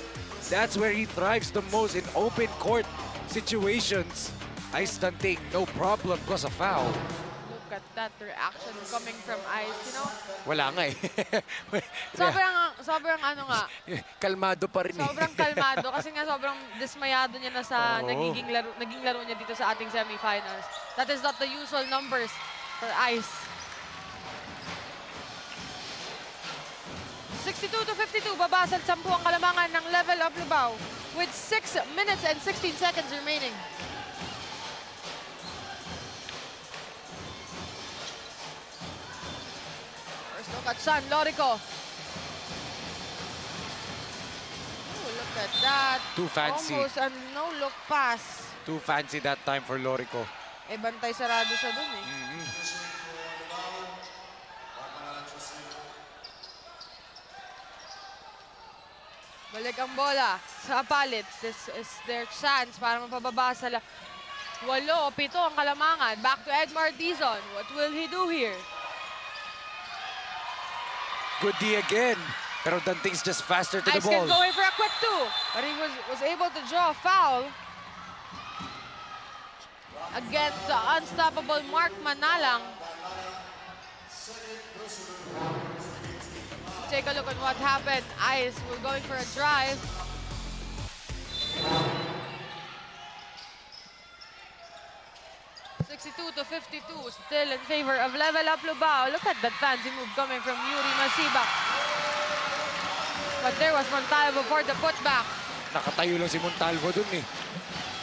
That's where he thrives the most, in open court situations. Ice Danting, no problem, cause a foul. Look at that reaction coming from Ice, you know? Wala nga eh. Sobrang ano nga. Kalmado pa rin eh. Sobrang kalmado kasi nga sobrang dismayado niya na sa Oo. naging laro niya dito sa ating semifinals. That is not the usual numbers for Ice. 62-52, babasag 10 ang kalamangan ng level of LUBAO with 6 minutes and 16 seconds remaining. First look at San Lorico. Oh, look at that. Too fancy. Almost a no-look pass. Too fancy that time for Lorico. Eh, bantay sarado siya dun eh. Balik ang bola sa APALIT. This is their chance para mapababa sa 8 o 7 ang kalamangan. Back to Edmar Dizon. What will he do here? Good D again. Pero done things just faster to the Ice can ball. go in for a quick 2. But he was able to draw a foul against the unstoppable Mark Manalang. Take a look at what happened. Ice was going for a drive. (62-52), still in favor of Level Up LUBAO. Look at that fancy move coming from Yuri Masibak. But there was Montalvo for the putback. Nakatayo lang si Montalvo dun eh.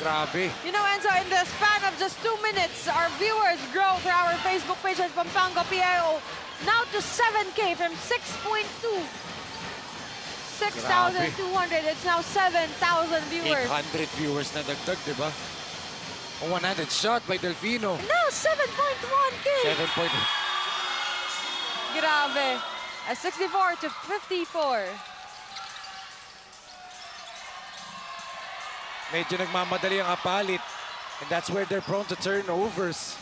Grabe. You know, Enzo, in the span of just 2 minutes, our viewers grow for our Facebook page at Pampanga PIO now to 7K from 6.2. 6,200. It's now 7,000 viewers. 800 viewers na dagdag, di ba? A one-handed shot by Delfino. Now 7.1K. 7 point. Grabe. A 64-54. Medyo nagmamadali ang APALIT. And that's where they're prone to turnovers.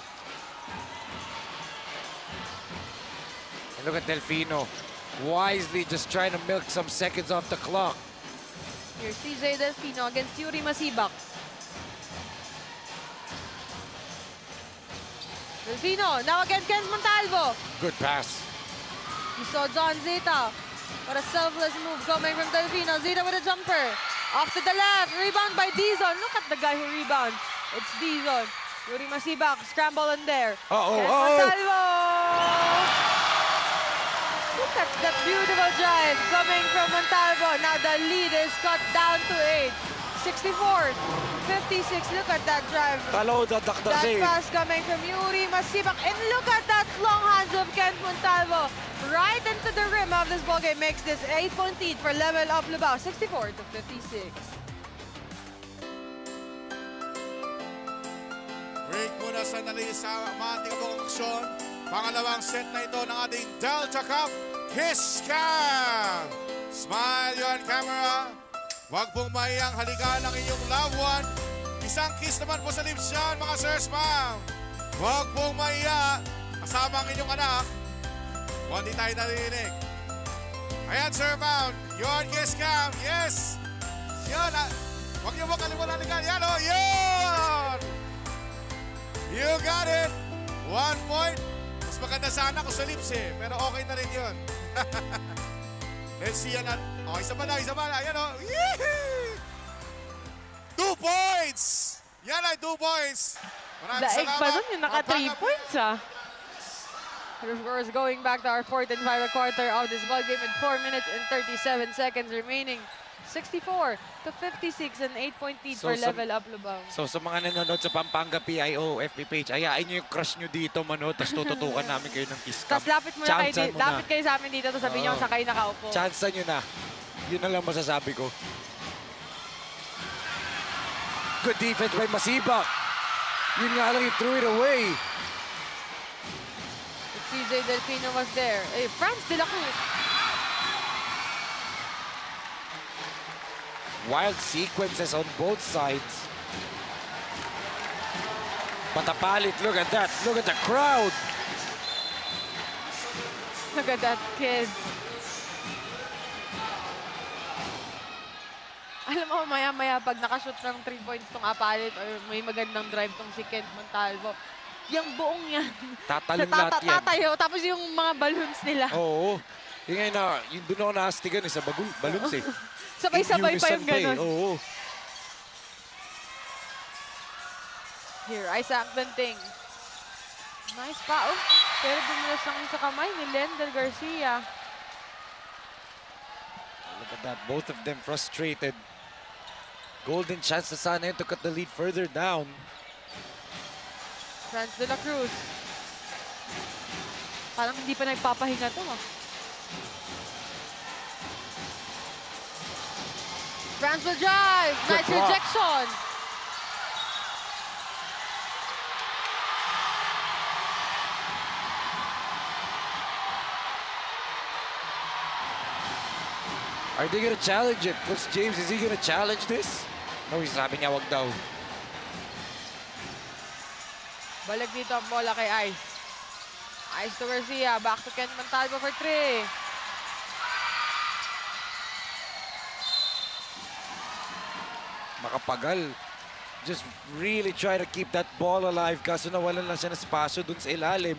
And look at Delfino. Wisely just trying to milk some seconds off the clock. Here's CJ Delfino against Yuri Masibak. Delfino, now again Ken Montalvo. Good pass. You saw John Zeta. What a selfless move coming from Delfino. Zeta with a jumper. Off to the left. Rebound by Dizon. Look at the guy who rebounds. It's Dizon. Yuri Masibak, scramble in there. Ken Montalvo. Look at that beautiful drive coming from Montalvo. Now the lead is cut down to 8. 64-56. Look at that drive. That pass coming from Yuri Masibak. And look at that long hands of Kent Montalvo. Right into the rim of this ballgame makes this 8-point lead for Level Up LUBAO. 64-56. Break muna sandali sa mating aksyon. Pangalawang set na ito ng ating Delta Cup Kiss Cam. Smile you on camera. Huwag pong mahiyang halikan ang inyong loved one. Isang kiss naman po sa lips yan, mga sirs, ma'am. Huwag pong mahiya. Kasama ang inyong anak. Huwag di tayo narinig. Ayan, sir, ma'am. Yun, kiss cam. Yes. Yun. Huwag niyo mo kalimutan halikan. Yan, oh. Yun. You got it. 1 point. Mas maganda sana kung sa lips, eh. Pero okay na rin yun. Let's see yan. Oh, isa pa na. Ayan, oh. Yee! 2 points! Yan ay 2 points. Maraming Daig salamat. pa nun yung naka 3 points, ah. Of course, going back to our 4th and final quarter of this ball game with 4 minutes and 37 seconds remaining. 64-56, an 8-point lead for Level Up LUBAO. So sa mga nanonood sa Pampanga PIO FB page, ayain nyo yung crush nyo dito, manood, tapos tututukan namin kayo ng kiss cam. Tapos lapit kayo sa amin dito, tapos sabihin nyo sa kayo nakaupo. Chance nyo na. Yun na lang masasabi ko. Good defense by Masibak. Yun nga lang, he threw it away. CJ Delfino was there. Hey, Franz de la Cruz. Wild sequences on both sides. But APALIT, look at that. Look at the crowd. Look at that kid. Alam mo, maya-maya pag nakashoot ng 3 points tong APALIT or may magandang drive tong si Kent Montalvo, yung buong yan. Tatalong lahat yan. Tatayo, tapos yung mga balloons nila. Oo. Yung ngayon na, yung doon ako naastigan sa balloons eh. Sabay-sabay pa yung ganun. Oo. Here, Isaac Benting. Nice pa, oh. Pero dumulas lang sa kamay ni Lendel Garcia. Look at that, both of them frustrated. Golden chance to sana yun to cut the lead further down. Franz de la Cruz. Parang hindi pa nagpapahinga to. Franz will drive. Nice block. rejection. Are they gonna challenge it? Coach James, is he gonna challenge this? No, sabi niya wag daw. Balik dito ang bola kay Ice. Ice to Garcia. Back to Ken Montalvo for 3. Makapagal. Just really try to keep that ball alive kaso nawalan lang siya ng spasyo dun sa ilalim.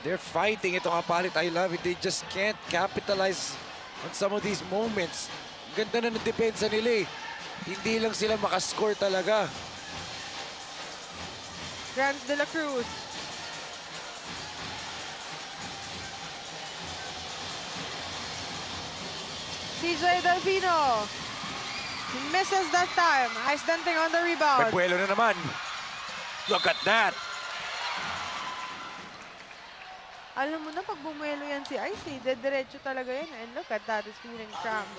They're fighting itong APALIT. I love it. They just can't capitalize on some of these moments. Ganda na ng depensa nila eh. Hindi lang sila makascore talaga. Franz de la Cruz. CJ Delfino. He misses that time. Ice Danting on the May rebound. buwelo na naman. Look at that. Alam mo na, pag bumuelo yan si Ice, dediretso talaga yan. And look at that, he's feeling cramped.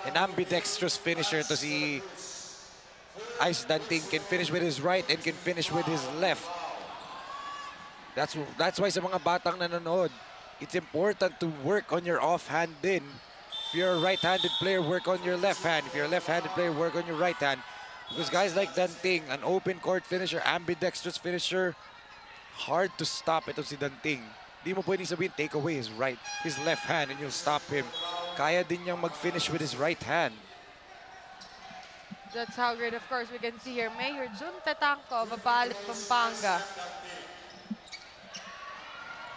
An ambidextrous finisher to si Ice Danting. Can finish with his right and can finish with his left. That's why sa mga batang nanonood, it's important to work on your offhand din. If you're a right-handed player, work on your left hand. If you're a left-handed player, work on your right hand. Because guys like Danting, an open court finisher, ambidextrous finisher, hard to stop ito si Danting. Di mo pwedeng sabihin, take away his left hand and you'll stop him. Kaya din niyang mag-finish with his right hand. That's how great, of course, we can see here. Mayor Jun Tetanco of APALIT, Pampanga.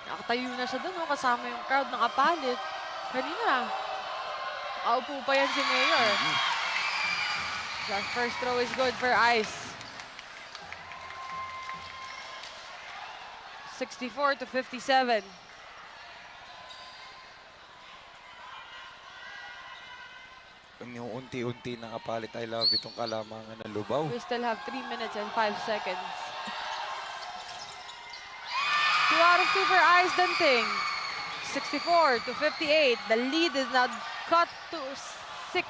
Nakatayo na siya doon, kasama yung crowd ng APALIT. Kanina, nakaupo pa yan si Mayor. That first throw is good for Ice. 64 to 57. Unti-unti ng APALIT. I love itong kalamangan ng LUBAO. We still have 3 minutes and 5 seconds. 2 out of 2 for Ice Danting. 64 to 58. The lead is now cut to 6.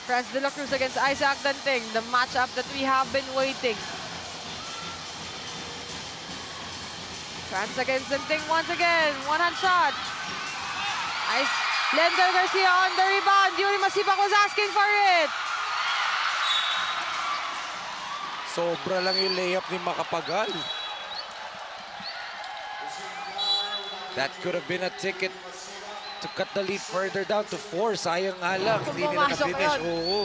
Franz de la Cruz against Isaac Danting, the matchup that we have been waiting. Franz against Danting once again, one-hand shot. Ice, Lender Garcia on the rebound. Yuri Masipak was asking for it. Sobra lang yung layup ni Makapagal. That could have been a ticket to cut the lead further down to 4. Sayang nga lang, Kung hindi nila pumasok na-finish. yun. Oo.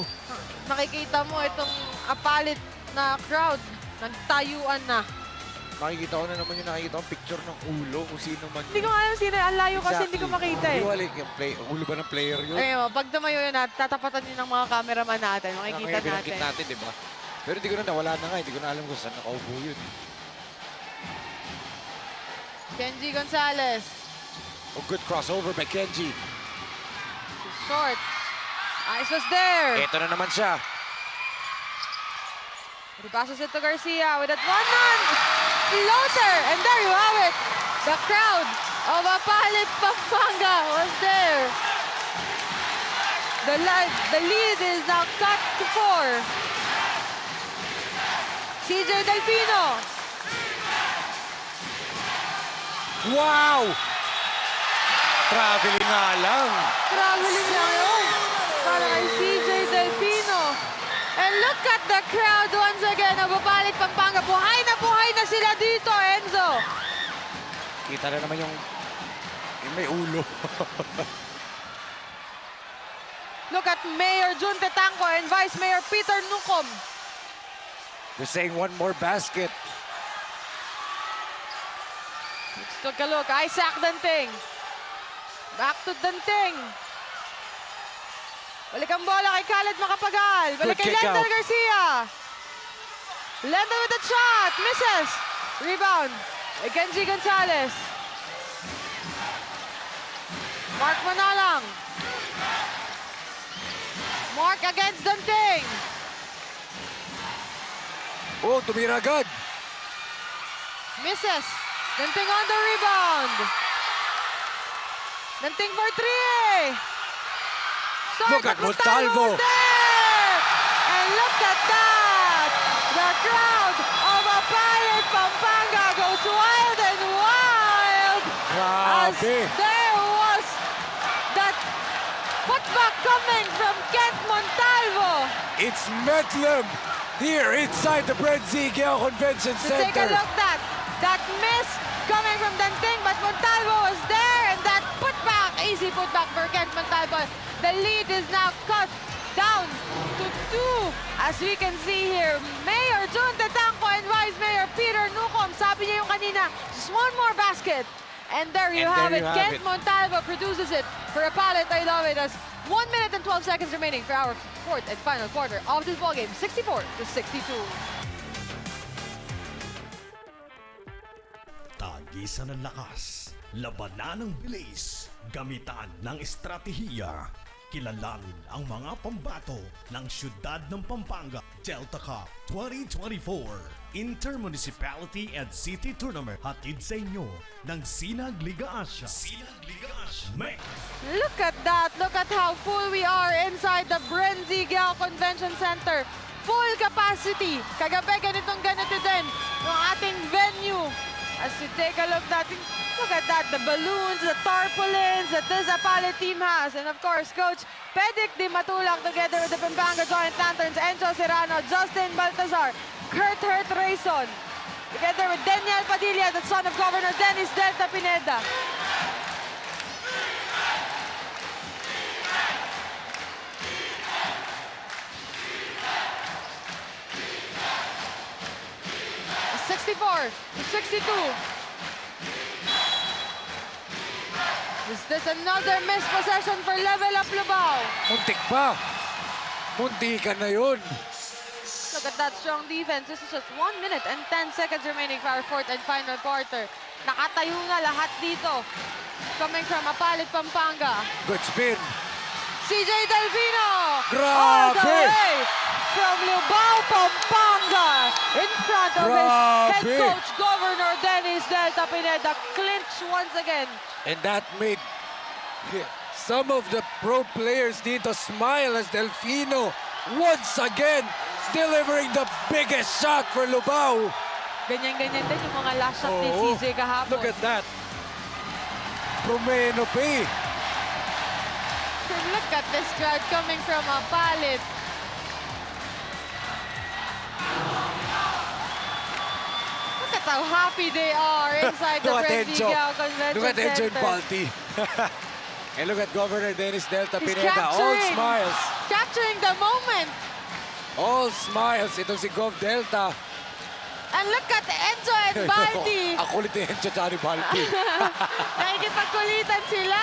Nakikita mo itong APALIT na crowd. Nagtayuan na. Makikita ko na naman yung nakikita kong picture ng ulo kung sino man. Hindi ko alam sino. Ang layo kasi hindi ko makita eh. Ulo ba ng player yun? Ayun, pag tumayo yun, tatapatan yun ng mga cameraman natin. Makikita Binanggit natin. natin, di ba? Pero hindi ko na nawala na nga. Hindi ko na alam kung saan nakaupo yun. Kenji Gonzalez. Oh, good crossover by Kenji. Short. Ice was there. Ito na naman siya. Repasses it to Garcia with that one-hand floater. And there you have it. The crowd of APALIT Pampanga was there. The lead is now cut to 4. CJ Delfino. Wow! Traveling nga lang. Traveling lang yun. Para kay CJ Delfino. And look at the crowd once again of APALIT Pampanga. Buhay na sila dito, Enzo. Kita na naman yung may ulo. Look at Mayor Jun Tetanco and Vice Mayor Peter Nucom. They're saying one more basket. Let's take a look. Isaac Danting. Back to Danting. Balik ang bola kay Khaled Makapagal. Balik kay Good kick Lender out. Garcia. Lender with a shot. Misses. Rebound. Kenji Gonzalez. Mark Manalang. Mark against Danting. Oh, tumira agad. Misses. Danting on the rebound. Danting for three. Look at Montalvo. There. And look at that. The crowd of APALIT Pampanga goes wild and wild. As Grabe. there was that putback coming from Kent Montalvo. It's Medlem here inside the BREN GUIAO Convention So take a Center. look at that miss coming from Danting, but Montalvo was there, and that putback, easy putback for Kent Montalvo. The lead is now cut down to 2. As we can see here, Mayor Jun Tatanco and Vice Mayor Peter Nucom, sabi niya yung kanina, just one more basket. And there you have it. Kent Montalvo produces it for APALIT. I love it. As 1 minute and 12 seconds remaining for our fourth and final quarter of this ballgame, 64-62. Tagisan ng lakas, labanan ng bilis, gamitan ng estratehiya. Kilalanin ang mga pambato ng siyudad ng Pampanga Delta Cup 2024 Inter-Municipality and City Tournament. Hatid sa inyo ng Sinag Liga Asia. Sinag Liga Asia. Look at that. Look at how full we are inside the BREN GUIAO Convention Center. Full capacity. Kagabi ganito din yung ating venue. As you take a look at that, the balloons, the tarpaulins that this APALIT team has. And of course, Coach Pedic Di Matulak together with the Pampanga Giant Lanterns, Enzo Serrano, Justin Baltazar, Kurt Rayson, together with Daniel Padilla, the son of Governor Dennis Delta Pineda. (64-62). Is this another missed possession for Level Up LUBAO? Muntik pa. Muntikan na yun. Look at that strong defense. This is just 1 minute and 10 seconds remaining for our fourth and final quarter. Nakatayo na lahat dito. Coming from APALIT Pampanga. Good spin. CJ Delfino! Grabe! All the way from LUBAO, Pampanga! In front of his head coach, Governor Dennis Delta Pineda. Clinch once again. And that made some of the pro players dito smile as Delfino once again delivering the biggest shot for LUBAO. Ganyan-ganyan din yung mga last shot ni CJ kahapon. Look at that. Promeno P. Look at this crowd coming from APALIT. Look at how happy they are inside the BREN GUIAO Convention Look at Enzo Center. Balti. And look at Governor Dennis Delta He's Pineda. All smiles. Capturing the moment. All smiles. Itong si Gov Delta. And look at Enzo and Balti. Ako ulit ni Enzo at ni Balti. Nakikipagkulitan sila.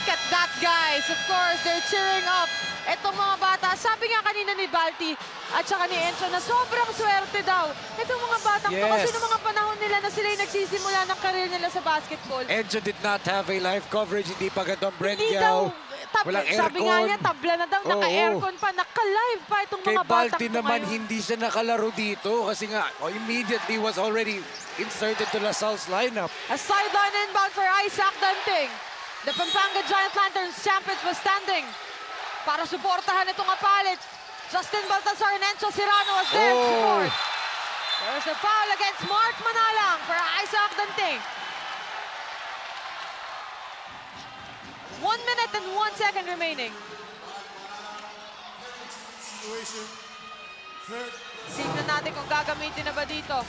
Look at that, guys. Of course, they're cheering up etong mga bata. Sabi nga kanina ni Balti at saka ni Enzo na sobrang swerte daw. Itong mga batang to kasi noong mga panahon nila na sila yung nagsisimula ng career nila sa basketball. Enzo did not have a live coverage. Hindi pa gandang BREN Hindi daw. GUIAO. Walang Sabi nga aircon. niya, tabla na daw, naka-aircon pa, naka-live pa itong Kay mga batang Balti to naman, ngayon. hindi siya nakalaro dito kasi nga immediately was already inserted to LaSalle's lineup. A sideline inbound for Isaac Danting. The Pampanga Giant Lanterns champions was standing para suportahan itong APALIT. Justin Baltazar and Enzo Serrano was there to support. There's a foul against Mark Manalang for Isaac Danting. 1 minute and 1 second remaining. Tingnan natin kung gagamitin na ba dito.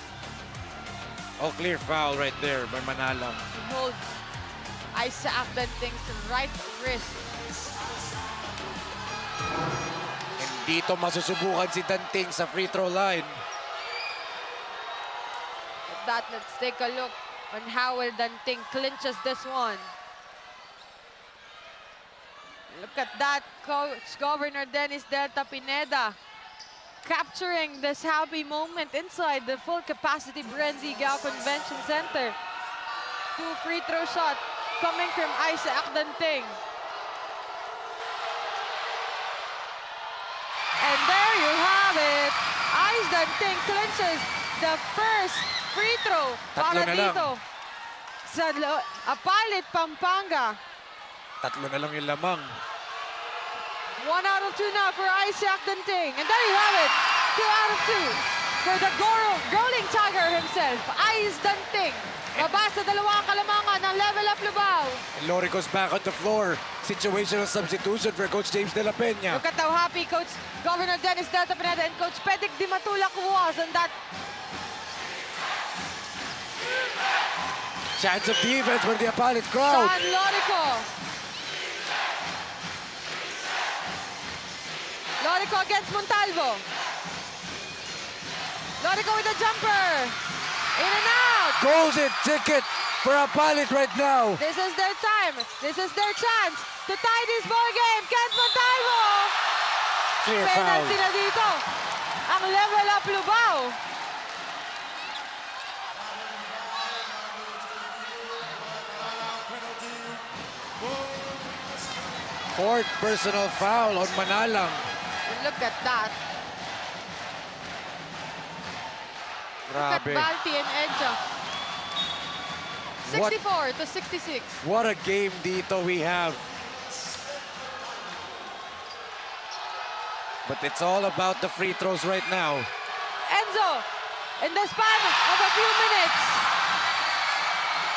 Oh, clear foul right there by Manalang. He holds Isaac Danting's right wrist. And dito masusubukan si Danting sa free throw line. With that, let's take a look on how well Danting clinches this one. Look at that, Coach Governor Dennis Delta Pineda. capturing this happy moment inside the full capacity GUIAO Convention Center. 2 free throw shot coming from Isaac Danting. And there you have it. Isaac Danting clinches the first free throw para dito sa APALIT Pampanga. Tatlo na lang yung lamang. 1 out of 2 now for Isaac Danting. And there you have it. 2 out of 2 for the rolling tiger himself, Isaac Danting. Baba sa dalawang kalamangan ng Level Up LUBAO. And Lorico's back on the floor. Situational substitution for Coach James De La Peña. Look at how happy Coach Governor Dennis Delta Pineda and Coach Pedic Di Matulak was on that. Chance of defense for the APALIT crowd. San Lorico. Lorico against Montalvo. Lorico with a jumper. In and out. Golden ticket for APALIT right now. This is their time. This is their chance to tie this ball game. Kent Montalvo. Clear foul. Penalty na dito. Ang Level Up LUBAO. Fourth personal foul on Manalang. Look at that. Look at Grabe. Balti and Edja. 64 to 66. What a game dito we have. But it's all about the free throws right now. Enzo, in the span of a few minutes,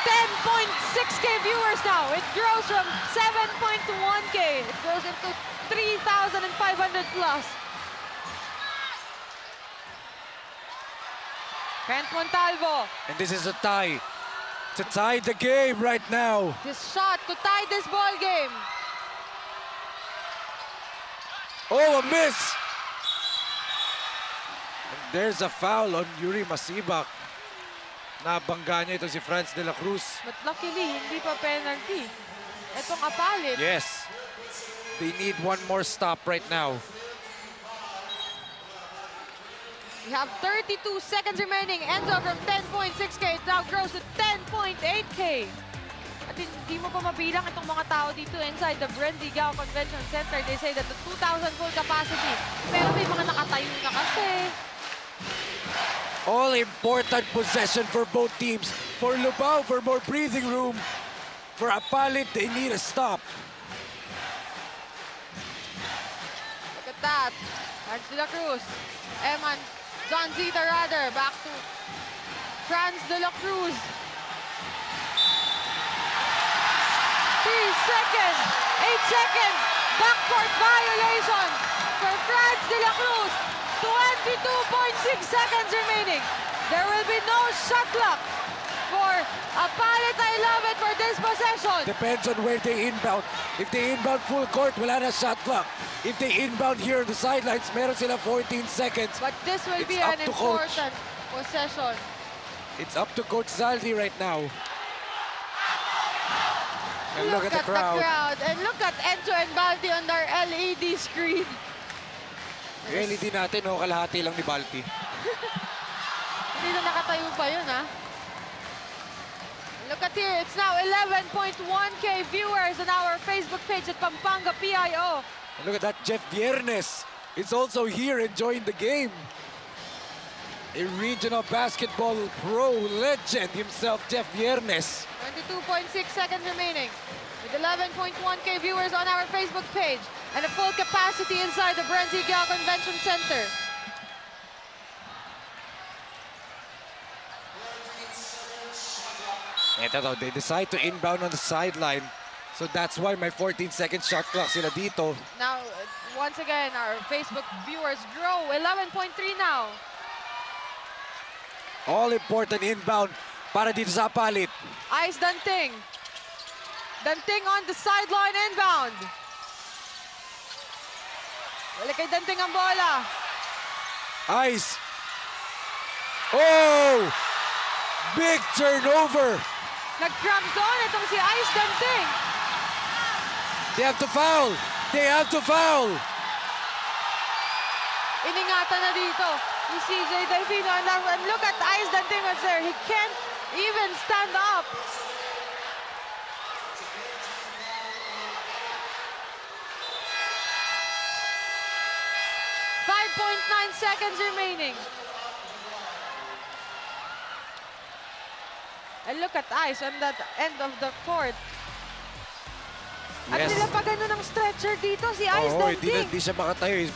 10.6K viewers now. It grows from 7.1K. It grows into 3,500 plus. Kent Montalvo. And this is a tie. To tie the game right now. This shot to tie this ball game. Oh, a miss! And there's a foul on Yuri Masibak. Nabangga niya ito si Franz de la Cruz. But luckily, hindi pa penalty. Itong APALIT. Yes. They need one more stop right now. We have 32 seconds remaining. Enzo from 10.6K. It now grows to 10.8K. At hindi mo pa mabilang itong mga tao dito inside the BREN GUIAO Convention Center. They say that the 2,000 full capacity. Pero may mga nakatayo na kasi. All important possession for both teams. For LUBAO, for more breathing room. For APALIT, they need a stop. Look at that. Franz de la Cruz. Eman, John Zita rather. Back to Franz de la Cruz. 3 seconds. 8 seconds. Backcourt violation for Franz de la Cruz. 22.6 seconds remaining. There will be no shot clock for APALIT. I love it for this possession. Depends on where they inbound. If they inbound full court, wala na shot clock. If they inbound here on the sidelines, meron sila 14 seconds. But this will be It's up an to coach. important possession. It's up to Coach Zaldi right now. And look at the crowd. And look at Enzo and Balti on their LED screen. Yung LED natin, oh, kalahati lang ni Balti. Hindi na nakatayo pa yun, ha? Look at here, it's now 11.1K viewers on our Facebook page at Pampanga PIO. And look at that, Jeff Viernes is also here enjoying the game. A regional basketball pro legend himself, Jeff Viernes. 22.6 seconds remaining. With 11.1K viewers on our Facebook page and a full capacity inside the BREN GUIAO Convention Center. Ito daw, they decide to inbound on the sideline. So that's why my 14-second shot clock sila dito. Now, once again, our Facebook viewers grow. 11.3 now. All important inbound para dito sa APALIT. Ice Danting. Danting on the sideline inbound. Wala kay Danting ang bola. Ice. Oh! Big turnover. Nag-cramps doon itong si Ice Danting. They have to foul. They have to foul. Iningatan na dito ni CJ Delfino. And look at Ice Danting was there. He can't even stand up. .9 seconds remaining. And look at Ice on that end of the court. At Yes. nila pa ganun ang stretcher dito, si Ice Oo, Danting. hindi siya makatayo. His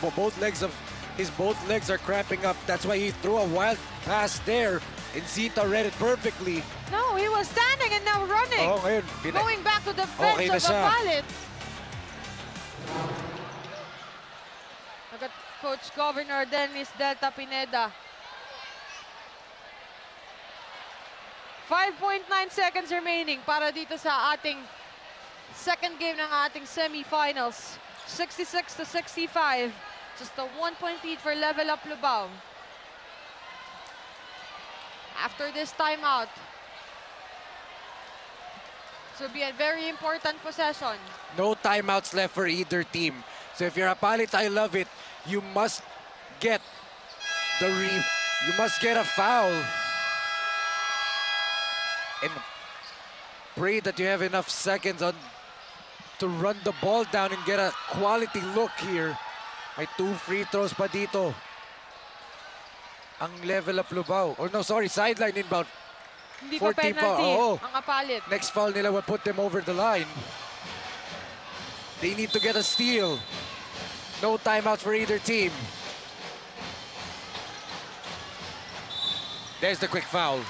both legs are cramping up. That's why he threw a wild pass there. And Zita read it perfectly. No, he was standing and now running. Oo, ngayon. Going back to the bench Okay na of siya. APALIT. Look at Coach Governor Dennis Delta Pineda. 5.9 seconds remaining para dito sa ating second game ng ating semifinals. 66-65. Just a 1-point lead for Level Up LUBAO. After this timeout, this will be a very important possession. No timeouts left for either team. So if you're APALIT, I love it. You must get you must get a foul. And pray that you have enough seconds to run the ball down and get a quality look here. May 2 free throws pa dito. Ang Level Up LUBAO. Or no, sorry, sideline inbound. Hindi pa 14 pa, penalty oo. ang APALIT. Next foul nila will put them over the line. They need to get a steal. No timeouts for either team. There's the quick foul.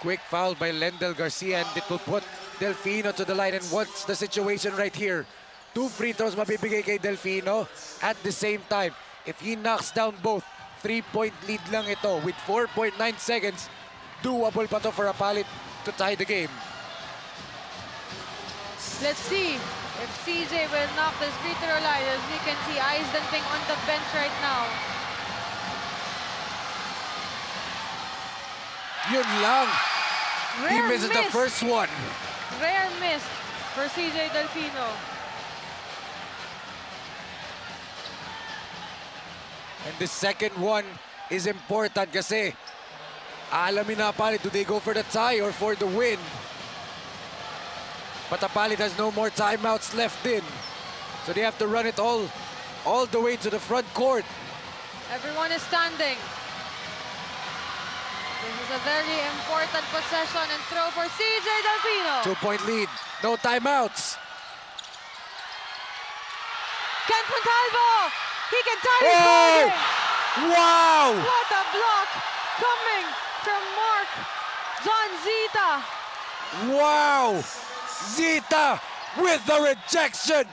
Quick foul by Lendel Garcia, and it will put Delfino to the line. And what's the situation right here? 2 free throws mabibigay kay Delfino. At the same time, if he knocks down both, 3-point lead lang ito. With 4.9 seconds, doable pa to for APALIT to tie the game. Let's see if CJ will knock this free throw line. As we can see, Ice Danting on the bench right now. Yun lang. He Rare misses the miss. first one. Rare miss for CJ Delfino. And the second one is important kasi alamin na APALIT, do they go for the tie or for the win? But APALIT has no more timeouts left in. So they have to run it all the way to the front court. Everyone is standing. This is a very important possession and throw for CJ Delfino. 2-point lead, no timeouts. Kent Montalvo! He can tie Oh! his ball game. Wow! What a block coming from Mark John Zita. Wow! Zita with the rejection.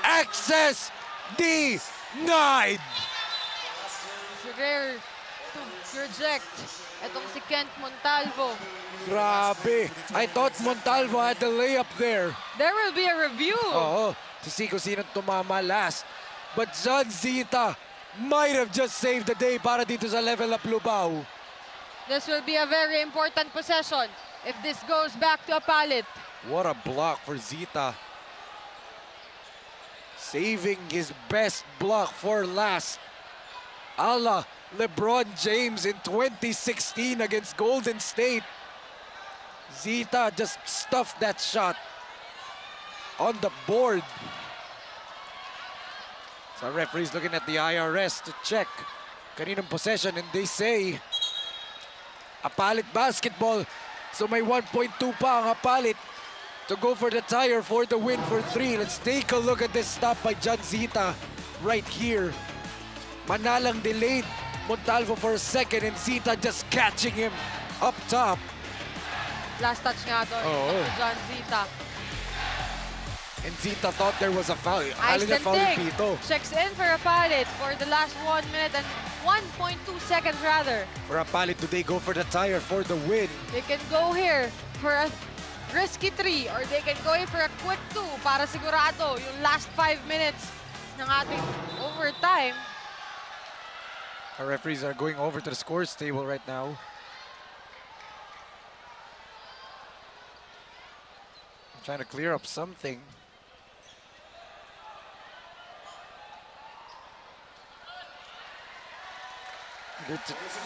Access denied. It's rare to reject itong si Kent Montalvo. Grabe. I thought Montalvo had the layup there. There will be a review. Oo. To see kung sino tumama last. But John Zita might have just saved the day para dito sa Level Up LUBAO. This will be a very important possession if this goes back to APALIT. What a block for Zita. Saving his best block for last. A la LeBron James in 2016 against Golden State. Zita just stuffed that shot on the board. So referee's looking at the IRS to check kaninong possession, and they say APALIT basketball. So may 1.2 pa ang APALIT to go for the tie or for the win for 3. Let's take a look at this stop by John Zita right here. Manalang delayed Montalvo for a second, and Zita just catching him up top. Last touch nga to Oo. John Zita. And Zita thought there was a foul. Ice Alin na foul Danting dito. checks in for APALIT for the last 1 minute and 1.2 seconds rather. For APALIT, do they go for the tie or for the win? They can go here for a risky 3 or they can go here for a quick 2 para sigurado yung last 5 minutes ng ating overtime. Our referees are going over to the scores table right now. I'm trying to clear up something.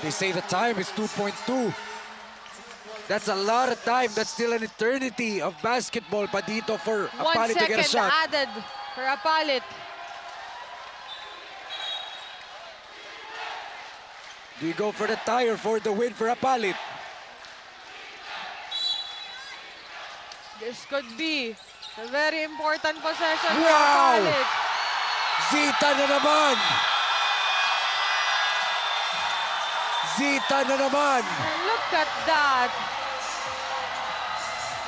They say the time is 2.2. That's a lot of time. That's still an eternity of basketball pa dito for 1 APALIT to get a second shot. added for APALIT. Do you go for the tie or for the win for APALIT? This could be a very important possession for Wow! APALIT. Zita na naman! Zita na naman! And look at that.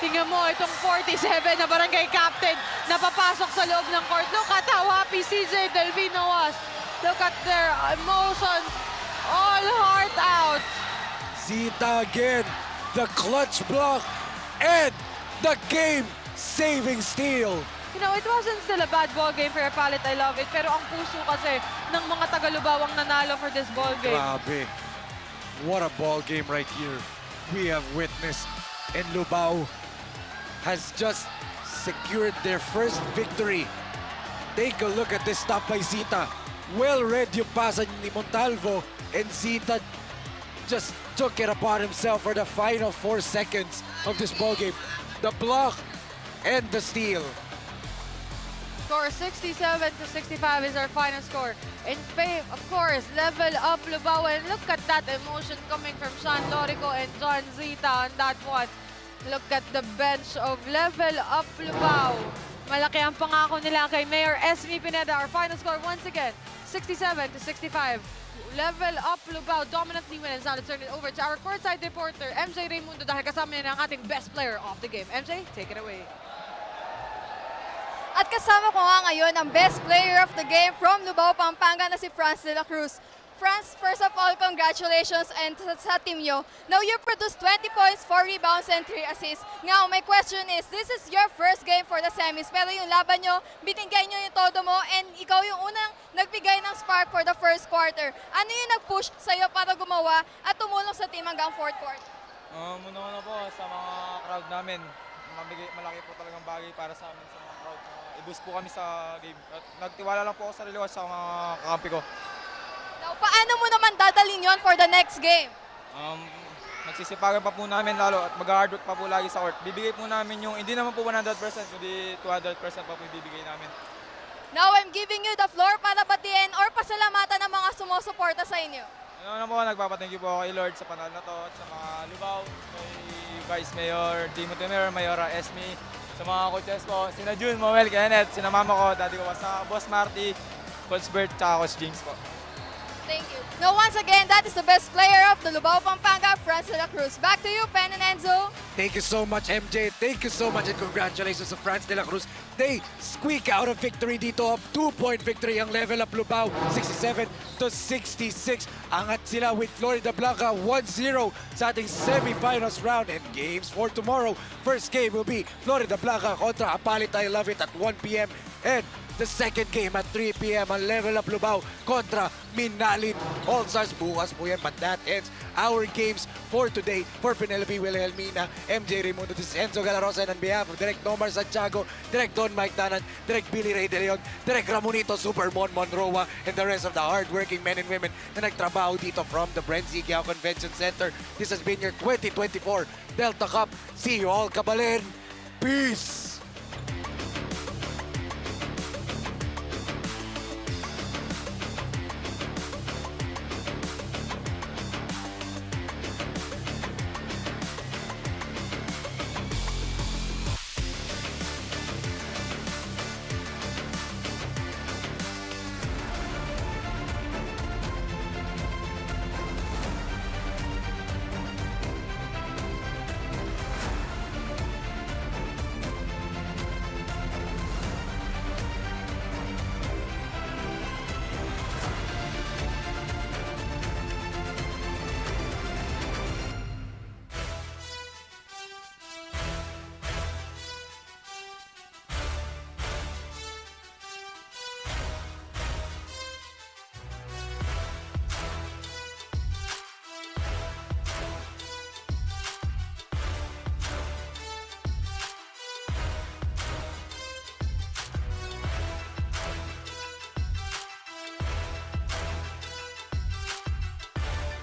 Tingnan mo, itong 47 na barangay captain na papasok sa loob ng court. Look at how happy CJ Delvino was. Look at their emotions. All heart out. Zita again, the clutch block and the game-saving steal. You know, it wasn't still a bad ball game for APALIT. I love it. Pero ang puso kasi ng mga taga-Lubao ang nanalo for this ball game. Grabe. What a ball game right here we have witnessed. And LUBAO has just secured their first victory. Take a look at this stop by Zita. Well read yung pasa ni Montalvo, and Zita just took it upon himself for the final 4 seconds of this ball game. The block and the steal. Score 67-65 is our final score. In fame, of course, level up LUBAO. And look at that emotion coming from Sean Lorico and John Zita on that one. Look at the bench of level up LUBAO. Malaki ang pangako nila kay Mayor Esme Pineda. Our final score once again, 67-65. Level up LUBAO dominantly wins. Now let's turn it over to our courtside reporter, MJ Raimundo, dahil kasama niya ng ating best player of the game. MJ, take it away. At kasama ko nga ngayon ang best player of the game from LUBAO, Pampanga na si Franz de la Cruz. Franz, first of all, congratulations and sa team nyo. Now you produced 20 points, 4 rebounds, and 3 assists. Now, my question is, this is your first game for the semis, pero yung laban nyo, binigay nyo yung todo mo, and ikaw yung unang nagbigay ng spark for the first quarter. Ano yung nag-push sa'yo para gumawa at tumulong sa team hanggang fourth quarter? Muna po sa mga crowd namin, malaki po talagang bagay para sa amin sa mga crowd. I-boost po kami sa game. At nagtiwala lang po ako sa sarili ko sa mga kakampi ko. Now, paano mo naman dadalhin yon for the next game? Nagsisipagan pa po namin lalo at mag-hard work pa po lagi sa court. Bibigay po namin yung, hindi naman po 100%, kundi 200% pa po ibibigay namin. Now, I'm giving you the floor para batiin or pasalamatan ng mga sumusuporta sa inyo. Ano na po, nagpapathank you po ako kay Lord sa panahon na to at sa mga LUBAO, kay Vice Mayor Timothy Mayor, Mayora Esme, sa mga coaches ko, sina June, Moel, Kenneth, sina mama ko, daddy ko, sa Boss Marty, Coach Bert, tsaka Coach James po. Thank you. Now, once again, that is the best player of the LUBAO Pampanga, Franz de la Cruz. Back to you, Pen and Enzo. Thank you so much, MJ. Thank you so much and congratulations to Franz de la Cruz. They squeak out a victory dito. 2-point victory ang level up LUBAO. 67-66. Angat sila with Florida Blanca 1-0 sa ating semifinals round. And games for tomorrow. First game will be Florida Blanca kontra APALIT. I love it at 1 p.m. And the second game at 3 p.m. ang level up LUBAO kontra Minalin All-Stars. Bukas po yan, but that ends our games for today. For Penelope Wilhelmina, MJ Raimundo, this is Enzo Galarosa, and on behalf of Direk Nomar Santiago, Direk Don Mike Tanan, Direk Billy Ray De Leon, Direk Ramonito Supermon Monroa, and the rest of the hardworking men and women na nagtrabaho dito from the BREN GUIAO Convention Center. This has been your 2024 Delta Cup. See you all, Kabalen. Peace!